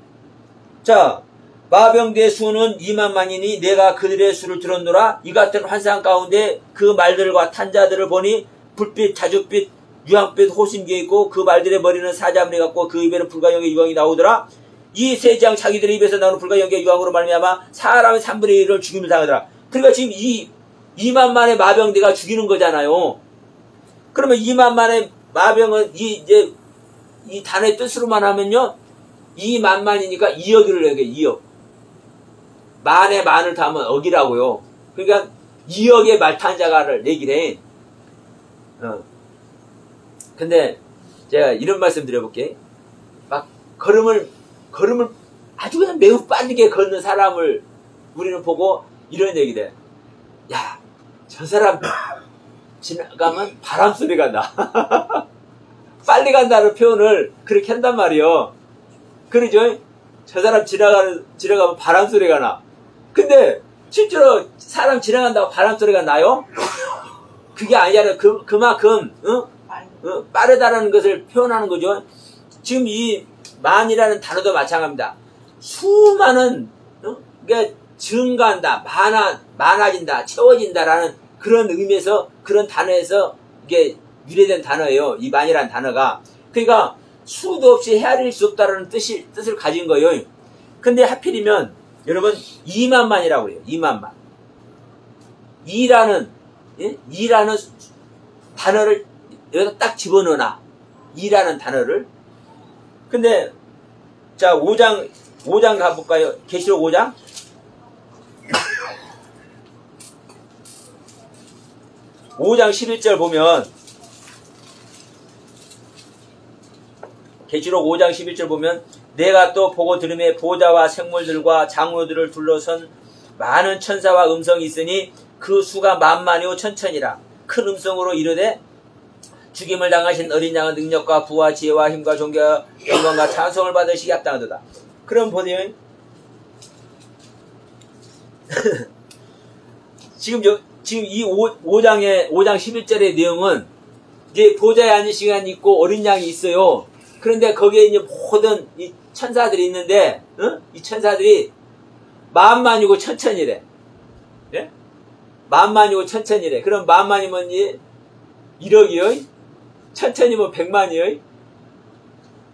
자, 마병대의 수는 2만만이니 내가 그들의 수를 들었노라. 이 같은 환상 가운데 그 말들과 탄자들을 보니 불빛, 자줏빛, 유황빛, 호심기에 있고 그 말들의 머리는 사자머리 같고 그 입에는 불과 영의 유황이 나오더라. 이 세장 자기들의 입에서 나오는 불과 영의 유황으로 말미암아 사람의 3분의 1을 죽임을 당하더라. 그러니까 지금 이 2만만의 마병대가 죽이는 거잖아요. 그러면 2만만의 마병은 이제 이 단어의 뜻으로만 하면요, 2만만이니까 2억을 얘기해. 2억. 만에 만을 더하면 억이라고요. 그러니까 2억의 말탄자가를 얘기를 해. 근데 제가 이런 말씀 드려볼게. 막 걸음을 아주 그냥 매우 빠르게 걷는 사람을 우리는 보고 이런 얘기를 해. 야, 저 사람 지나가면 바람 소리가 나. 빨리 간다는 표현을 그렇게 한단 말이에요. 그러죠? 저 사람 지나가면 바람 소리가 나. 근데 실제로 사람 지나간다고 바람 소리가 나요? 그게 아니잖아요. 그만큼 빠르다라는 것을 표현하는 거죠. 지금 이 만이라는 단어도 마찬가지입니다. 수많은 그러니까 증가한다, 많아진다, 채워진다라는 그런 의미에서, 그런 단어에서 이게 유래된 단어예요. 이 만이라는 단어가. 그러니까 수도 없이 헤아릴 수 없다라는 뜻을 가진 거예요. 근데 하필이면 여러분 2만만이라고 그래요. 2만만. 2라는 단어를 여기다 딱 집어넣어놔. 2라는 단어를. 근데 자 5장 가볼까요? 계시록 5장. (5장 11절) 보면, 계시록 5장 11절 보면, 내가 또 보고 들음에 보좌와 생물들과 장로들을 둘러선 많은 천사와 음성이 있으니 그 수가 만만이요 천천이라. 큰 음성으로 이르되 죽임을 당하신 어린 양은 능력과 부와 지혜와 힘과 존귀와 영광과 찬송을 받으시기 합당하도다. 그럼 보세요. 지금 이 5장 11절의 내용은 이제 보좌에 앉은 시간이 있고 어린 양이 있어요. 그런데 거기에 이제 모든 이 천사들이 있는데, 이 천사들이 만만이고 천천이래. 예? 만만이고 천천이래. 그럼 만만이면 1억이요? 천천이면 100만이요?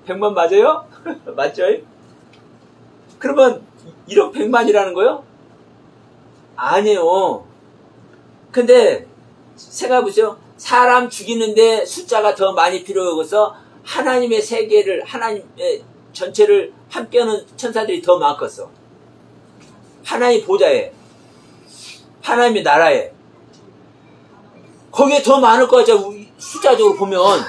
100만 맞아요? 맞죠? 그러면 1억 100만이라는 거요? 아니에요. 근데 생각해보세요. 사람 죽이는데 숫자가 더 많이 필요해서 하나님의 세계를, 하나님의 전체를 함께하는 천사들이 더 많겠어. 하나님 보좌에, 하나님의 나라에. 거기에 더 많을 것 같아, 숫자적으로 보면.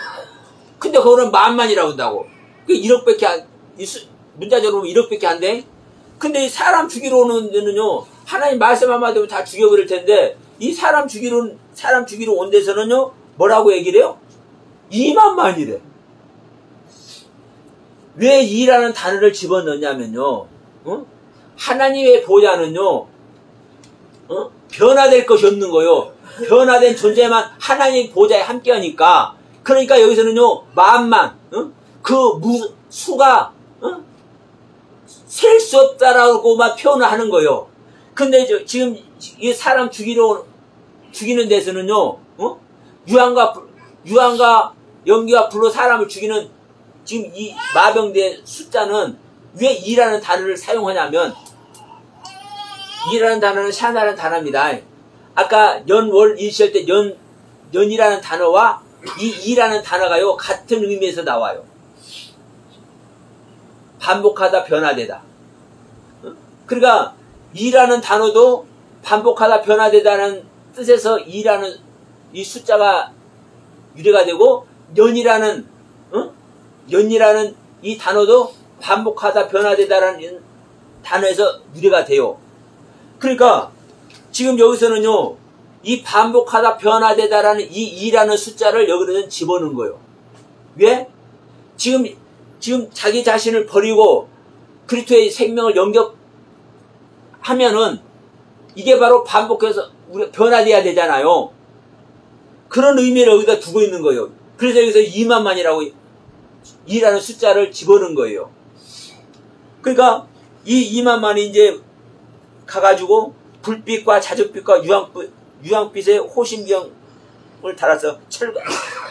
근데 그거는 만만이라고 한다고. 그 1억밖에 안, 문자적으로 보면 1억밖에 안 돼. 근데 이 사람 죽이러 오는 데는요, 하나님 말씀 한마디 하면 다 죽여버릴 텐데, 이 사람 죽이러 온 데서는요, 뭐라고 얘기를 해요? 2만만이래. 왜 2라는 단어를 집어넣냐면요, 하나님의 보좌는요, 변화될 것이 없는 거요. 변화된 존재만 하나님 보좌에 함께 하니까, 그러니까 여기서는요, 만만, 수가, 셀 수 없다라고만 표현을 하는 거예요. 근데 지금 이 사람 죽이는 데서는요, 유황과 연기와 불로 사람을 죽이는 지금 이 마병대 숫자는 왜 2라는 단어를 사용하냐면, 2라는 단어는 샤나라는 단어입니다. 아까 연월 일시할 때 연이라는 단어와 이 2라는 단어가요, 같은 의미에서 나와요. 반복하다, 변화되다. 그러니까 2라는 단어도 반복하다, 변화되다는 뜻에서 2라는 이 숫자가 유래가 되고, 연이라는 이 단어도 반복하다, 변화되다라는 단어에서 유래가 돼요. 그러니까 지금 여기서는요, 이 반복하다, 변화되다라는 이 2라는 숫자를 여기는 집어넣은 거예요. 왜? 지금 자기 자신을 버리고 그리스도의 생명을 영접하면은 이게 바로 반복해서 우리가 변화돼야 되잖아요. 그런 의미를 여기다 두고 있는 거예요. 그래서 여기서 2만만이라고 2라는 숫자를 집어넣은 거예요. 그러니까 이 2만만이 이제 가가지고 불빛과 자줏빛과 유황빛의 호신경을 달아서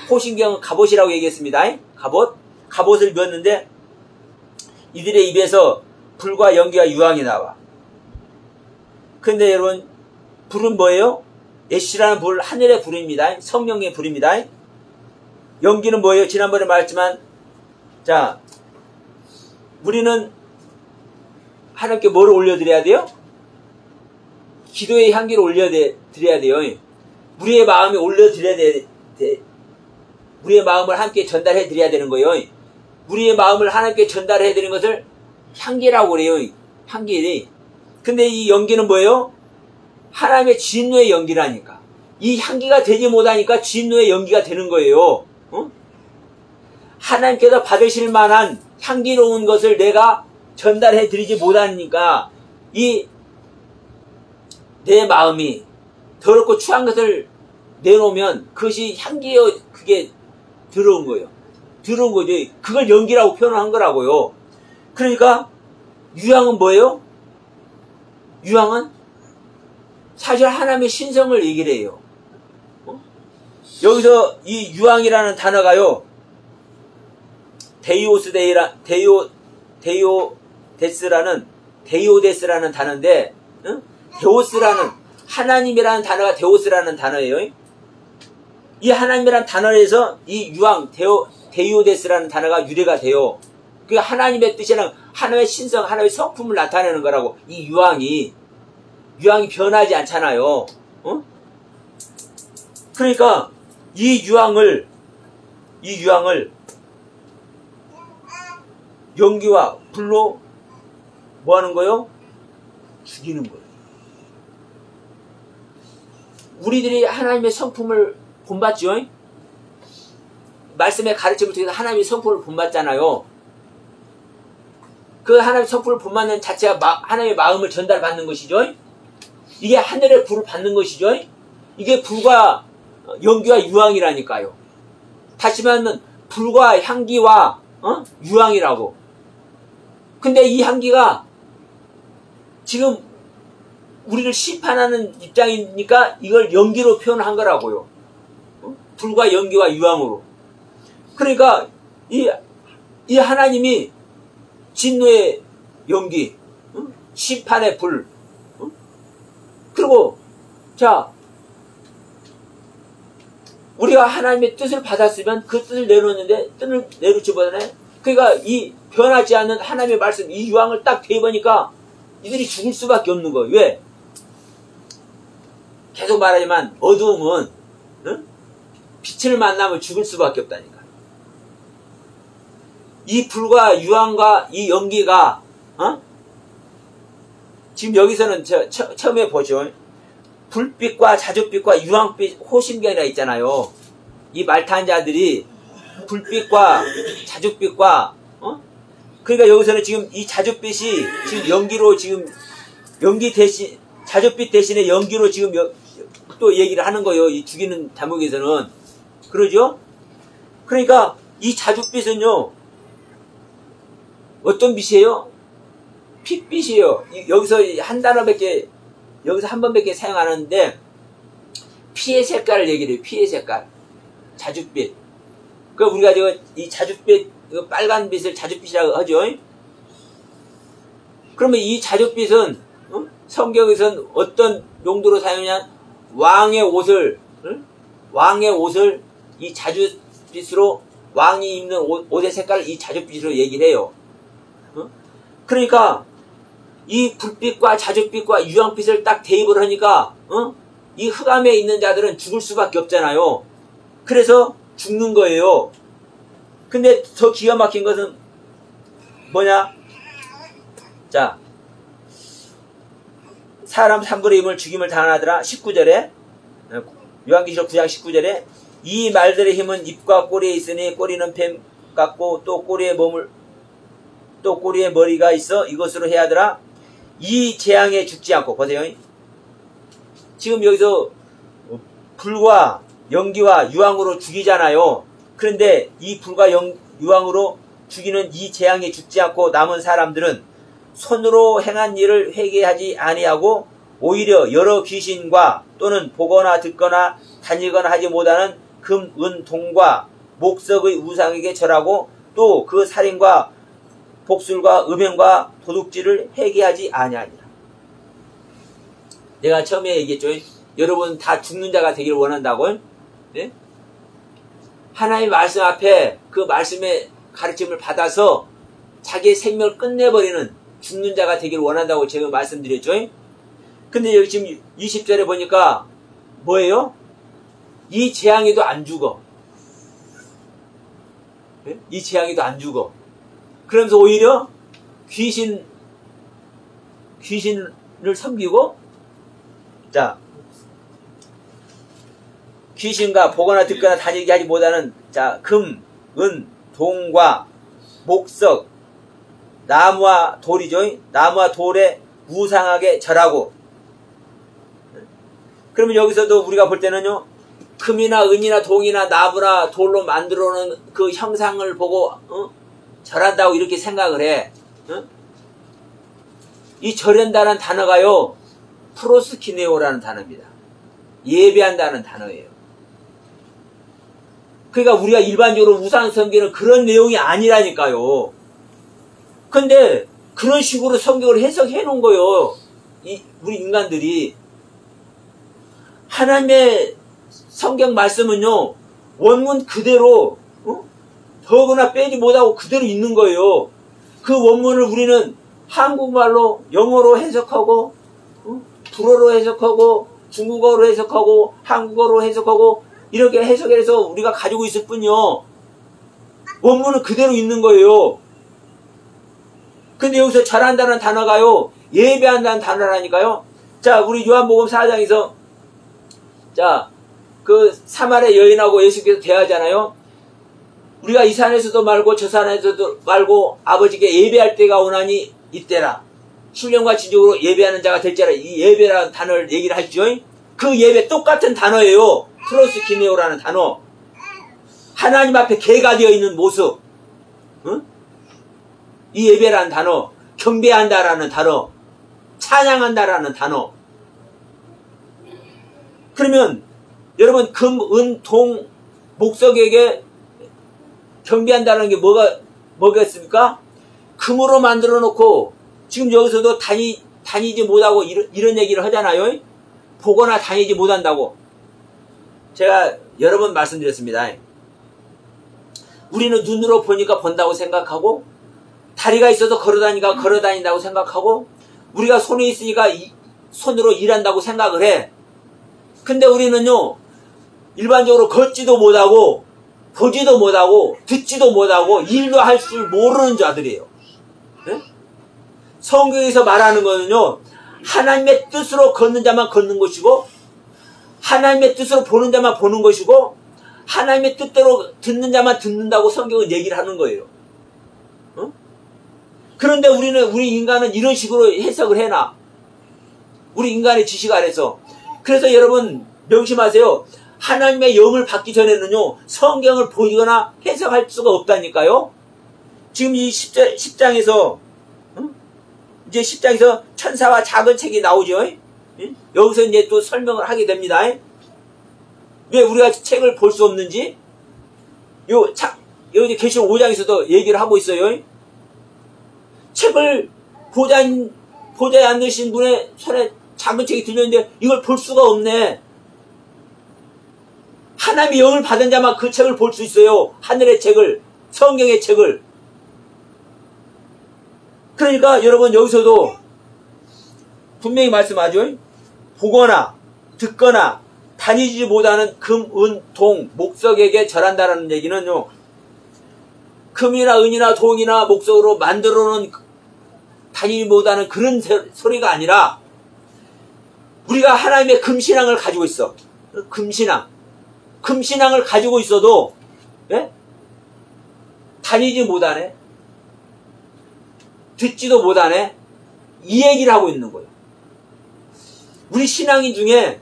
호신경은 갑옷이라고 얘기했습니다. 갑옷을 입었는데 이들의 입에서 불과 연기와 유황이 나와. 근데 여러분, 불은 뭐예요? 애쉬라는 불, 하늘의 불입니다. 성령의 불입니다. 연기는 뭐예요? 지난번에 말했지만, 자, 우리는 하나님께 뭐를 올려드려야 돼요? 기도의 향기를 올려드려야 돼요. 우리의 마음에 올려드려야 돼. 우리의 마음을 하나님께 전달해 드려야 되는 거예요. 우리의 마음을 하나님께 전달해 드리는 것을 향기라고 그래요. 향기. 근데 이 연기는 뭐예요? 하나님의 진노의 연기라니까. 이 향기가 되지 못하니까 진노의 연기가 되는 거예요. 하나님께서 받으실 만한 향기로운 것을 내가 전달해 드리지 못하니까 내 마음이 더럽고 추한 것을 내놓으면 그것이 향기여, 그게 들어온 거예요. 들어온 거죠. 그걸 연기라고 표현한 거라고요. 그러니까 유황은 뭐예요? 유황은 사실 하나님의 신성을 얘기를 해요. 여기서 이 유황이라는 단어가요, 데이오데스라는 단어인데, 데오스라는, 하나님이라는 단어가 데오스라는 단어예요. 이 하나님이라는 단어에서 이 유황, 데이오데스라는 단어가 유래가 돼요. 그게 하나님의 뜻이랑 하나님의 신성, 하나님의 성품을 나타내는 거라고. 이 유황이 변하지 않잖아요. 그러니까 이 유황을 연기와 불로 뭐 하는 거요? 죽이는 거예요. 우리들이 하나님의 성품을 본받죠? 말씀의 가르침을 통해서 하나님의 성품을 본받잖아요. 그 하나님의 성품을 본받는 자체가 하나님의 마음을 전달받는 것이죠. 이게 하늘의 불을 받는 것이죠. 이게 불과 연기와 유황이라니까요. 다시 말하면 불과 향기와 유황이라고. 근데 이 향기가 지금 우리를 심판하는 입장이니까 이걸 연기로 표현한 거라고요. 불과 연기와 유황으로. 그러니까 이 하나님이 진노의 연기, 심판의 불, 그리고 자, 우리가 하나님의 뜻을 받았으면 그 뜻을 내놓는데 뜻을 내놓지 못하네. 그러니까 이 변하지 않는 하나님의 말씀, 이 유황을 딱 대보니까 이들이 죽을 수밖에 없는 거예요. 왜? 계속 말하지만 어두움은 빛을 만나면 죽을 수밖에 없다니까. 이 불과 유황과 이 연기가 지금 여기서는 처음에 보죠. 불빛과 자줏빛과 유황빛 호심경이라 있잖아요. 이 말타는 자들이 불빛과 자줏빛과 그러니까 여기서는 지금 이 자줏빛이 지금 연기로 지금 연기 대신 자줏빛 대신에 연기로 지금 또 얘기를 하는 거예요. 이 죽이는 대목에서는 그러죠. 그러니까 이 자줏빛은요 어떤 빛이에요? 핏빛이에요. 여기서 한 단어밖에 여기서 한 번밖에 사용 안 하는데 피의 색깔을 얘기를 해요. 피의 색깔. 자줏빛. 그 우리가 이 자줏빛 빨간 빛을 자줏빛이라고 하죠. 그러면 이 자줏빛은 성경에서는 어떤 용도로 사용하냐? 왕의 옷을 이 자줏빛으로 왕이 입는 옷의 색깔을 이 자줏빛으로 얘기를 해요. 그러니까 이 불빛과 자줏빛과 유황빛을 딱 대입을 하니까 이 흑암에 있는 자들은 죽을 수밖에 없잖아요. 그래서 죽는 거예요. 근데 더 기가 막힌 것은 뭐냐? 자, 사람 3분의 1을 죽임을 당하더라. 19절에 요한계시록 9장 19절에 이 말들의 힘은 입과 꼬리에 있으니 꼬리는 뱀 같고 또 꼬리에 머리가 있어 이것으로 해야 하더라. 이 재앙에 죽지 않고 보세요. 지금 여기서 불과 연기와 유황으로 죽이잖아요. 그런데 이 불과 유황으로 죽이는 이 재앙에 죽지 않고 남은 사람들은 손으로 행한 일을 회개하지 아니하고 오히려 여러 귀신과 또는 보거나 듣거나 다니거나 하지 못하는 금, 은, 동과 목석의 우상에게 절하고 또 그 살인과 복술과 음행과 도둑질을 회개하지 아니하니라. 내가 처음에 얘기했죠. 여러분 다 죽는 자가 되기를 원한다고. 네? 하나님의 말씀 앞에 그 말씀의 가르침을 받아서 자기의 생명을 끝내버리는 죽는 자가 되기를 원한다고 제가 말씀드렸죠. 근데 여기 지금 20절에 보니까 뭐예요? 이 재앙에도 안 죽어. 네? 이 재앙에도 안 죽어. 그러면서 오히려 귀신을 섬기고, 자, 귀신과 보거나 듣거나 다니게 하지 못하는, 자, 금, 은, 동과 목석, 나무와 돌이죠. 나무와 돌에 우상하게 절하고. 그러면 여기서도 우리가 볼 때는요, 금이나 은이나 동이나 나무나 돌로 만들어 놓은 그 형상을 보고, 절한다고 이렇게 생각을 해. 이 절한다는 단어가요, 프로스키네오라는 단어입니다. 예배한다는 단어예요. 그러니까 우리가 일반적으로 우상 섬기는 그런 내용이 아니라니까요. 근데 그런 식으로 성경을 해석해 놓은 거예요. 우리 인간들이. 하나님의 성경 말씀은요, 원문 그대로 더구나 빼지 못하고 그대로 있는 거예요. 그 원문을 우리는 한국말로, 영어로 해석하고, 불어로 해석하고, 중국어로 해석하고, 한국어로 해석하고, 이렇게 해석해서 우리가 가지고 있을 뿐이요. 원문은 그대로 있는 거예요. 근데 여기서 절한다는 단어가요, 예배한다는 단어라니까요. 자, 우리 요한복음 4장에서, 자, 그 사마리아 여인하고 예수께서 대하잖아요. 우리가 이 산에서도 말고 저 산에서도 말고 아버지께 예배할 때가 오나니 이때라. 신령과 진정으로 예배하는 자가 될지라. 이 예배라는 단어를 얘기를 하죠. 그 예배 똑같은 단어예요. 프로스키네오라는 단어. 하나님 앞에 개가 되어 있는 모습. 이 예배라는 단어. 경배한다라는 단어. 찬양한다라는 단어. 그러면 여러분 금, 은, 동, 목석에게 경배한다는 게 뭐겠습니까? 금으로 만들어 놓고 지금 여기서도 다니지 못하고 이런 얘기를 하잖아요. 보거나 다니지 못한다고. 제가 여러 번 말씀드렸습니다. 우리는 눈으로 보니까 본다고 생각하고, 다리가 있어서 걸어다닌다고 생각하고, 우리가 손이 있으니까 손으로 일한다고 생각을 해. 근데 우리는요, 일반적으로 걷지도 못하고, 보지도 못하고, 듣지도 못하고, 일도 할 줄 모르는 자들이에요. 네? 성경에서 말하는 거는요, 하나님의 뜻으로 걷는 자만 걷는 것이고, 하나님의 뜻으로 보는 자만 보는 것이고, 하나님의 뜻대로 듣는 자만 듣는다고 성경은 얘기를 하는 거예요. 어? 그런데 우리 인간은 이런 식으로 해석을 해놔. 우리 인간의 지식 아래서. 그래서 여러분 명심하세요. 하나님의 영을 받기 전에는요, 성경을 보거나 해석할 수가 없다니까요. 지금 이 10장에서 이제 10장에서 천사와 작은 책이 나오죠. 여기서 이제 또 설명을 하게 됩니다. 왜 우리가 책을 볼 수 없는지, 여기 계시록 5장에서도 얘기를 하고 있어요. 책을 보좌에 앉으신 분의 손에 작은 책이 들렸는데 이걸 볼 수가 없네. 하나님의 영을 받은 자만 그 책을 볼 수 있어요. 하늘의 책을, 성경의 책을. 그러니까 여러분 여기서도 분명히 말씀하죠. 보거나 듣거나 다니지 못하는 금, 은, 동, 목석에게 절한다라는 얘기는요, 금이나 은이나 동이나 목석으로 만들어놓은 다니지 못하는 그런 소리가 아니라, 우리가 하나님의 금신앙을 가지고 있어. 금신앙을 가지고 있어도, 예? 다니지 못하네, 듣지도 못하네, 이 얘기를 하고 있는 거예요. 우리 신앙인 중에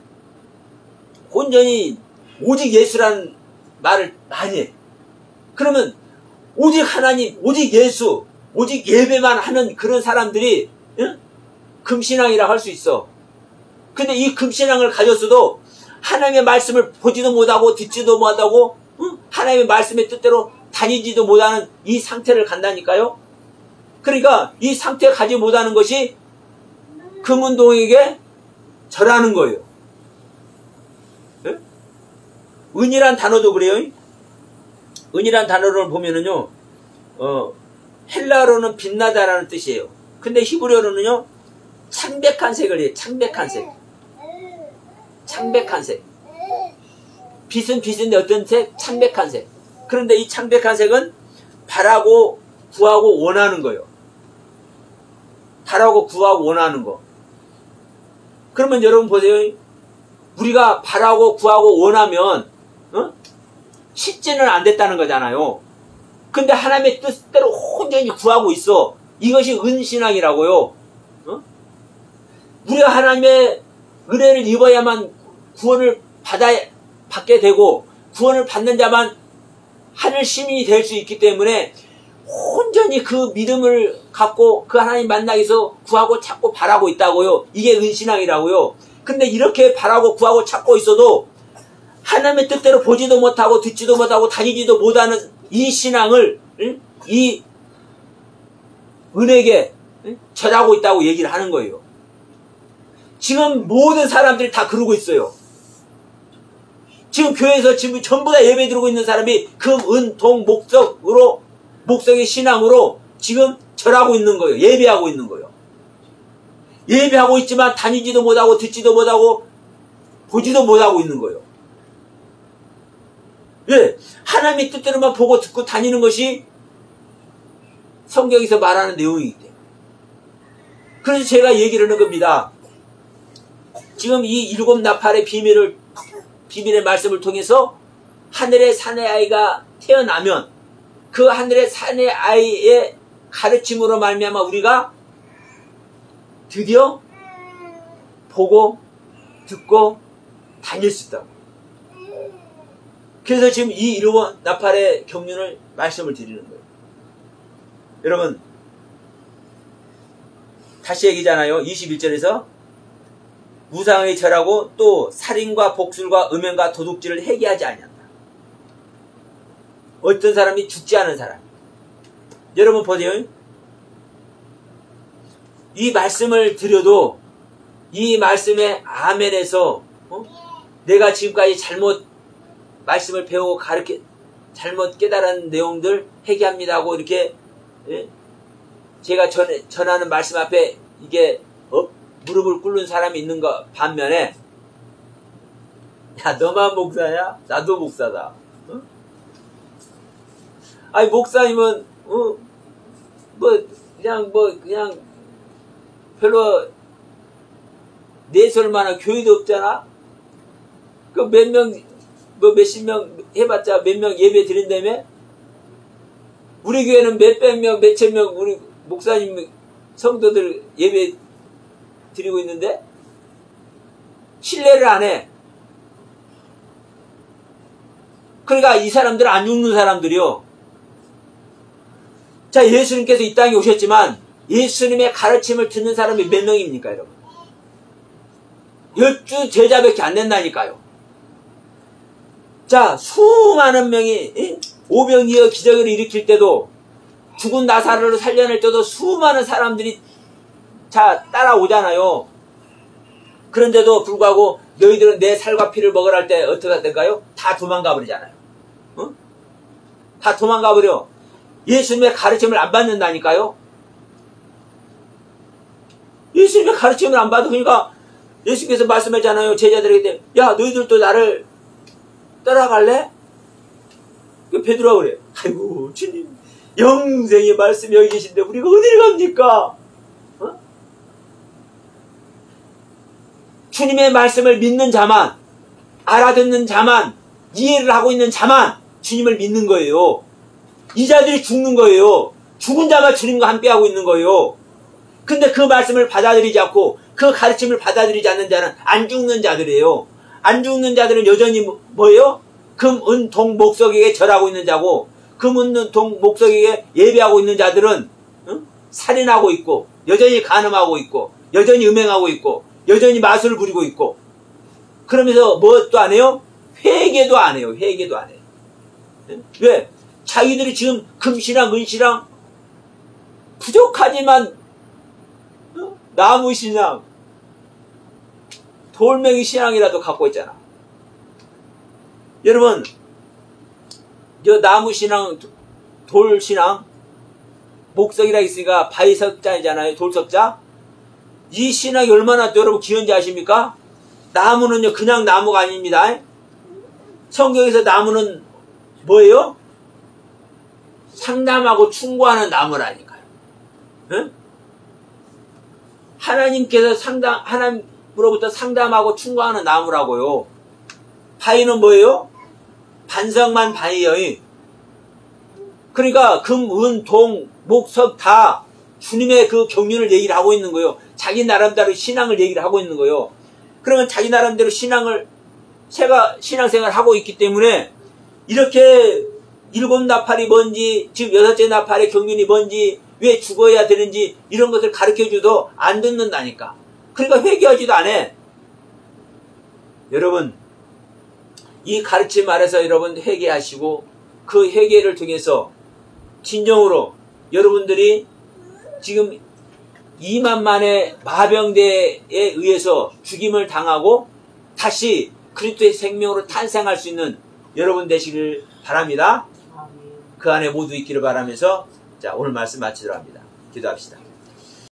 온전히 오직 예수라는 말을 많이 해. 그러면 오직 하나님, 오직 예수, 오직 예배만 하는 그런 사람들이, 응? 금신앙이라고 할 수 있어. 근데 이 금신앙을 가졌어도 하나님의 말씀을 보지도 못하고 듣지도 못하고, 응? 하나님의 말씀의 뜻대로 다니지도 못하는 이 상태를 간다니까요. 그러니까 이 상태 가지 못하는 것이 금은동에게 절하는 거예요. 네? 은이란 단어도 그래요. 은이란 단어를 보면은요, 헬라어로는 빛나다라는 뜻이에요. 근데 히브리어로는요, 창백한 색을 해요. 창백한 색. 창백한 색. 빛은 빛인데 어떤 색? 창백한 색. 그런데 이 창백한 색은 바라고 구하고 원하는 거예요. 바라고 구하고 원하는 거. 그러면 여러분 보세요. 우리가 바라고 구하고 원하면 쉽지는 안 됐다는 거잖아요. 근데 하나님의 뜻대로 온전히 구하고 있어. 이것이 은신앙이라고요. 우리가 하나님의 은혜를 입어야만 구원을 받게 되고, 구원을 받는 자만 하늘 시민이 될 수 있기 때문에 온전히 그 믿음을 갖고 그 하나님 만나기 위해서 구하고 찾고 바라고 있다고요. 이게 은신앙이라고요. 근데 이렇게 바라고 구하고 찾고 있어도 하나님의 뜻대로 보지도 못하고 듣지도 못하고 다니지도 못하는 이 신앙을, 이 은에게 절하고 있다고 얘기를 하는 거예요. 지금 모든 사람들이 다 그러고 있어요. 지금 교회에서 지금 전부 다 예배 드리고 있는 사람이 금, 은, 동, 목석의 신앙으로 지금 절하고 있는 거예요. 예배하고 있는 거예요. 예배하고 있지만 다니지도 못하고 듣지도 못하고 보지도 못하고 있는 거예요. 왜? 하나님의 뜻대로만 보고 듣고 다니는 것이 성경에서 말하는 내용이기 때문에. 그래서 제가 얘기를 하는 겁니다. 지금 이 일곱 나팔의 비밀의 말씀을 통해서 하늘의 사내 아이가 태어나면 그 하늘의 사내 아이의 가르침으로 말미암아 우리가 드디어 보고 듣고 다닐 수 있다. 그래서 지금 이 일곱 나팔의 경륜을 말씀을 드리는 거예요. 여러분, 다시 얘기잖아요. 21절에서 우상의 절하고 또 살인과 복술과 음행과 도둑질을 회개하지 아니한다. 어떤 사람이 죽지 않은 사람. 여러분 보세요. 이 말씀을 드려도 이 말씀에 아멘에서 내가 지금까지 잘못 말씀을 배우고 잘못 깨달은 내용들 회개합니다 하고 이렇게 제가 전하는 말씀 앞에 이게 무릎을 꿇는 사람이 있는 거 반면에 야 너만 목사야? 나도 목사다. 아니 목사님은 그냥 별로 내설 만한 교회도 없잖아. 그 몇 명 몇십 명 해봤자 몇 명 예배 드린다며? 우리 교회는 몇백 명 몇천 명 우리 목사님 성도들 예배 드리고 있는데 신뢰를 안 해. 그러니까 이 사람들은 안 죽는 사람들이요. 자, 예수님께서 이 땅에 오셨지만 예수님의 가르침을 듣는 사람이 몇 명입니까, 여러분? 10주 제자밖에 안 된다니까요. 자, 수많은 명이 오병이어 기적을 일으킬 때도 죽은 나사로를 살려낼 때도 수많은 사람들이 자 따라오잖아요. 그런데도 불구하고 너희들은 내 살과 피를 먹으라 할 때 어떻게 될까요? 다 도망가 버리잖아요. 다 도망가 버려. 예수님의 가르침을 안 받는다니까요. 예수님의 가르침을 안 받아. 그러니까 예수께서 말씀하잖아요. 제자들에게 야 너희들도 나를 따라갈래? 베드로가 그래. 아이고 주님 영생의 말씀이 여기 계신데 우리가 어디를 갑니까? 주님의 말씀을 믿는 자만, 알아듣는 자만, 이해를 하고 있는 자만 주님을 믿는 거예요. 이 자들이 죽는 거예요. 죽은 자가 주님과 함께하고 있는 거예요. 근데 그 말씀을 받아들이지 않고 그 가르침을 받아들이지 않는 자는 안 죽는 자들이에요. 안 죽는 자들은 여전히 뭐예요? 금, 은, 동, 목석에게 절하고 있는 자고 금, 은, 동, 목석에게 예배하고 있는 자들은 살인하고 있고 여전히 간음하고 있고 여전히 음행하고 있고 여전히 마술을 부리고 있고 그러면서 무엇도 안 해요? 회개도 안 해요. 회개도 안 해요. 왜? 자기들이 지금 금신앙, 은신앙 부족하지만 나무신앙, 돌멩이 신앙이라도 갖고 있잖아. 여러분 저 나무신앙, 돌신앙 목석이라 있으니까 바위석자이잖아요. 돌석자. 이 신앙이 얼마나 또 여러분 귀한지 아십니까? 나무는요 그냥 나무가 아닙니다. 성경에서 나무는 뭐예요? 상담하고 충고하는 나무라니까요. 응? 하나님으로부터 상담하고 충고하는 나무라고요. 바위는 뭐예요? 반석만 바위예요. 그러니까 금, 은, 동, 목석 다 주님의 그 경륜을 얘기를 하고 있는 거예요. 자기 나름대로 신앙을 얘기를 하고 있는 거예요. 그러면 자기 나름대로 신앙생활을 하고 있기 때문에 이렇게 일곱 나팔이 뭔지 지금 여섯째 나팔의 경륜이 뭔지 왜 죽어야 되는지 이런 것을 가르쳐줘도 안 듣는다니까. 그러니까 회개하지도 않아. 여러분 이 가르침 아래서 여러분 회개하시고 그 회개를 통해서 진정으로 여러분들이 지금 2만만의 마병대에 의해서 죽임을 당하고 다시 그리스도의 생명으로 탄생할 수 있는 여러분 되시길 바랍니다. 그 안에 모두 있기를 바라면서 자 오늘 말씀 마치도록 합니다. 기도합시다.